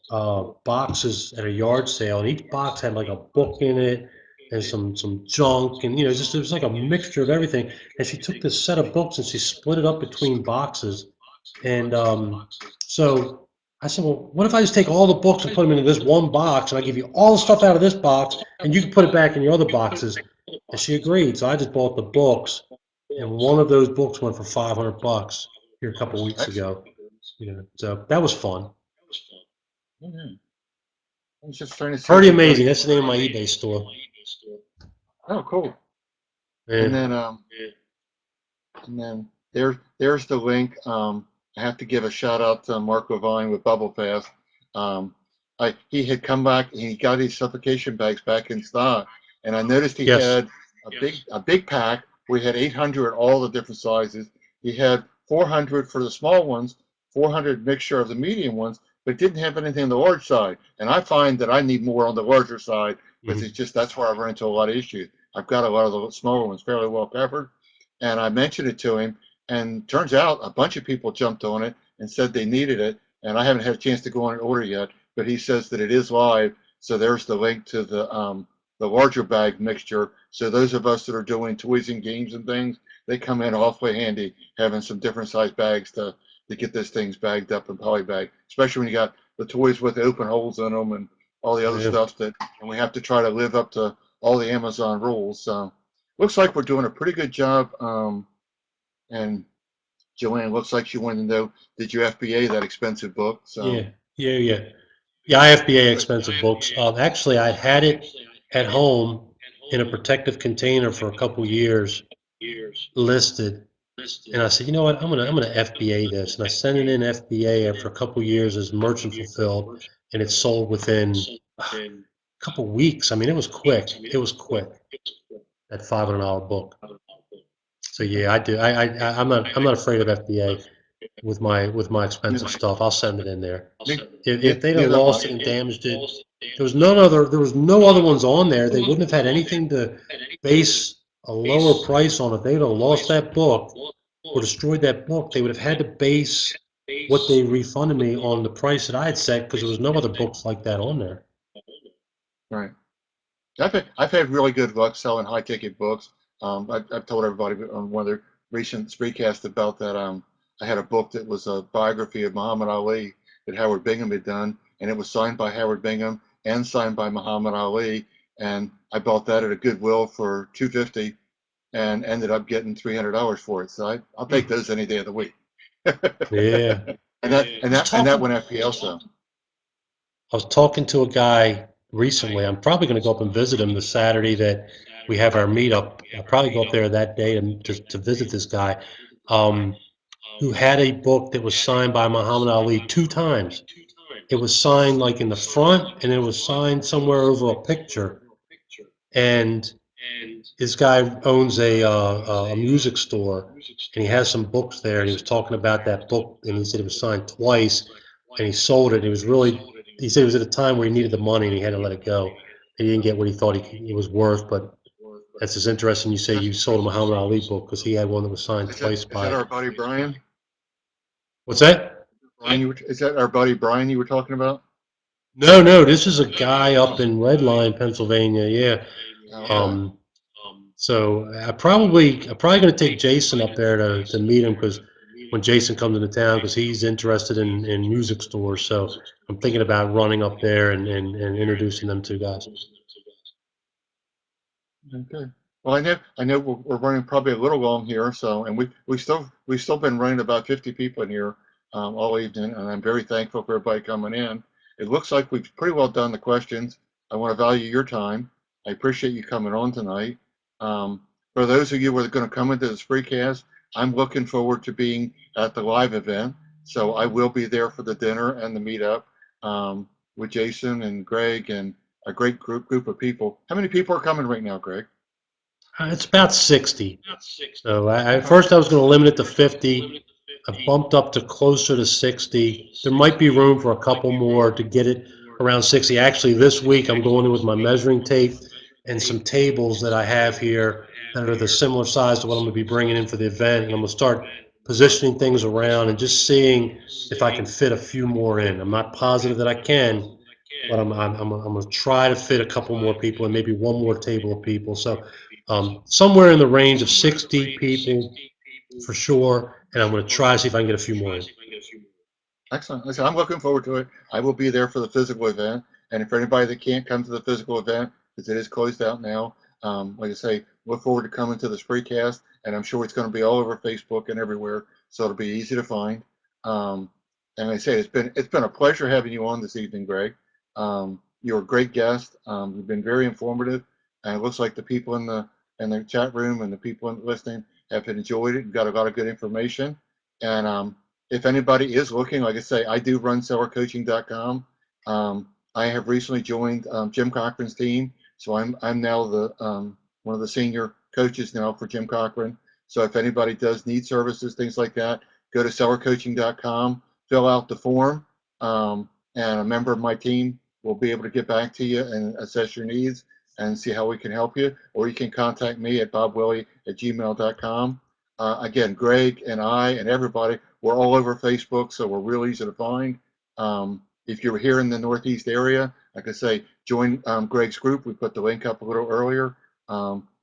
boxes at a yard sale, and each box had like a book in it and some junk, and just it was like a mixture of everything. And she took this set of books and she split it up between boxes, and so I said, well, what if I just take all the books and put them into this one box, and I give you all the stuff out of this box, and you can put it back in your other boxes? And she agreed. So I just bought the books, and one of those books went for $500 here a couple weeks Excellent. ago. So that was fun. Mhm. I was just trying to see Pretty if you've done. amazing. That's the name of my eBay store. Oh, cool. And Yeah. then there's the link. I have to give a shout out to Marco Vine with Bubble Fast. He had come back and he got his suffocation bags back in stock, and I noticed he Yes. had a big pack. We had 800 all the different sizes. He had 400 for the small ones, 400 mixture of the medium ones, but didn't have anything on the large side. And I find that I need more on the larger side because Mhm. it's just that's where I run into a lot of issues. I've got a lot of the smaller ones fairly well covered, and I mentioned it to him, and turns out a bunch of people jumped on it and said they needed it, and I haven't had a chance to go on and order yet, but he says that it is live, So there's the link to the larger bag mixture. So those of us that are doing toys and games and things, they come in awfully handy having some different size bags to get those things bagged up in polybag, especially when you got the toys with open holes in them and all the other Yeah. stuff and we have to try to live up to all the Amazon rules. So looks like we're doing a pretty good job. And Joanne, looks like she wanted to know, did you FBA that expensive book? So Yeah. Yeah. Yeah, I FBA expensive books. Actually, I had it at home in a protective container for a couple years, listed, and I said, you know what, I'm gonna FBA this, and I sent it in FBA after a couple years as merchant fulfilled, and it sold within a couple weeks. I mean, it was quick. It was quick. That $500 book. So okay. yeah, I do. I'm not afraid of FBA with my expensive stuff. I'll send it in there. If they'd have Neither am lost I. it and damaged it, there was no other ones on there. They wouldn't have had anything to base a lower price on. If they'd have lost that book or destroyed that book, they would have had to base what they refunded me on the price that I had set because there was no other books like that on there. Right. I've had really good luck selling high ticket books. I've told everybody on one of the recent screencasts about that. I had a book that was a biography of Muhammad Ali that Howard Bingham had done, and it was signed by Howard Bingham and signed by Muhammad Ali. And I bought that at a Goodwill for $250 and ended up getting $300 for it. So I'll take those any day of the week. Yeah. I was And that talking went FPL. So I was talking to a guy recently. I'm probably going to go up and visit him the Saturday that we have our meetup. I'll probably go up there that day to visit this guy, um, who had a book that was signed by Muhammad Ali two times. It was signed like in the front, and it was signed somewhere over a picture. And this guy owns a music store, and he has some books there. And he was talking about that book, and he said it was signed twice, and he sold it. It was really, he said it was at a time where he needed the money, and he had to let it go. He didn't get what he thought it was worth, but that's just interesting. You say you sold a Muhammad Ali book because he had one that was signed twice is that by. our buddy Brian? What's that? Is that our buddy Brian you were talking about? No, no, this is a guy up in Redline, Pennsylvania. Yeah. Oh, okay. Um, So I'm probably going to take Jason up there to meet him because when Jason comes into town, because he's interested in music stores. So I'm thinking about running up there and introducing them two guys. Okay. Well, I know we're running probably a little long here, so and we've still been running about 50 people in here all evening, and I'm very thankful for everybody coming in. It looks like we've pretty well done the questions. I want to value your time. I appreciate you coming on tonight. For those of you who are going to come into this freecast, I'm looking forward to being at the live event, so I will be there for the dinner and the meetup with Jason and Greg and a great group of people. How many people are coming right now, Greg? It's about 60. So at Okay. first I was going to limit it to 50. I've bumped up to closer to 60. There might be room for a couple more to get it around 60. Actually, this week I'm going in with my measuring tape and some tables that I have here that are the similar size to what I'm going to be bringing in for the event. And I'm going to start positioning things around and just seeing if I can fit a few more in. I'm not positive that I can, but I'm going to try to fit a couple more people and maybe one more table of people. So somewhere in the range of 60 people for sure, and I'm going to try to see if I can get a few more in. Excellent. Listen, I'm looking forward to it. I will be there for the physical event. And for anybody that can't come to the physical event, because it is closed out now, like I say, look forward to coming to this freecast. And I'm sure it's going to be all over Facebook and everywhere, so it'll be easy to find. And like I say, it's been a pleasure having you on this evening, Greg. You're a great guest. You've been very informative, and it looks like the people in the chat room and the people listening have enjoyed it and got a lot of good information. And if anybody is looking, like I say, I do run sellercoaching.com. I have recently joined Jim Cochran's team, so I'm now the one of the senior coaches now for Jim Cochran. So if anybody does need services, things like that, go to sellercoaching.com, fill out the form, and a member of my team will be able to get back to you and assess your needs and see how we can help you. Or you can contact me at bobwilley@gmail.com. Again, Greg and I and everybody, we're all over Facebook, so we're real easy to find. if you're here in the Northeast area, like I say, join Greg's group. We put the link up a little earlier.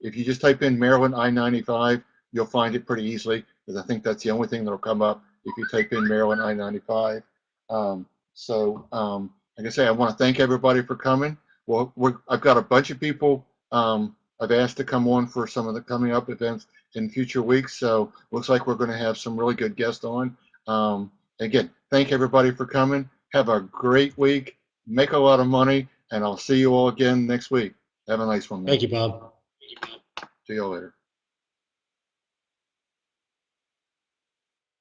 If you just type in Maryland I-95, you'll find it pretty easily, because I think that's the only thing that'll come up if you type in Maryland I-95. Like I say, I want to thank everybody for coming. Well, I've got a bunch of people I've asked to come on for some of the coming up events in future weeks. So looks like we're going to have some really good guests on. Again, thank everybody for coming. Have a great week. Make a lot of money, and I'll see you all again next week. Have a nice one, man. Thank you, Bob. See you all later.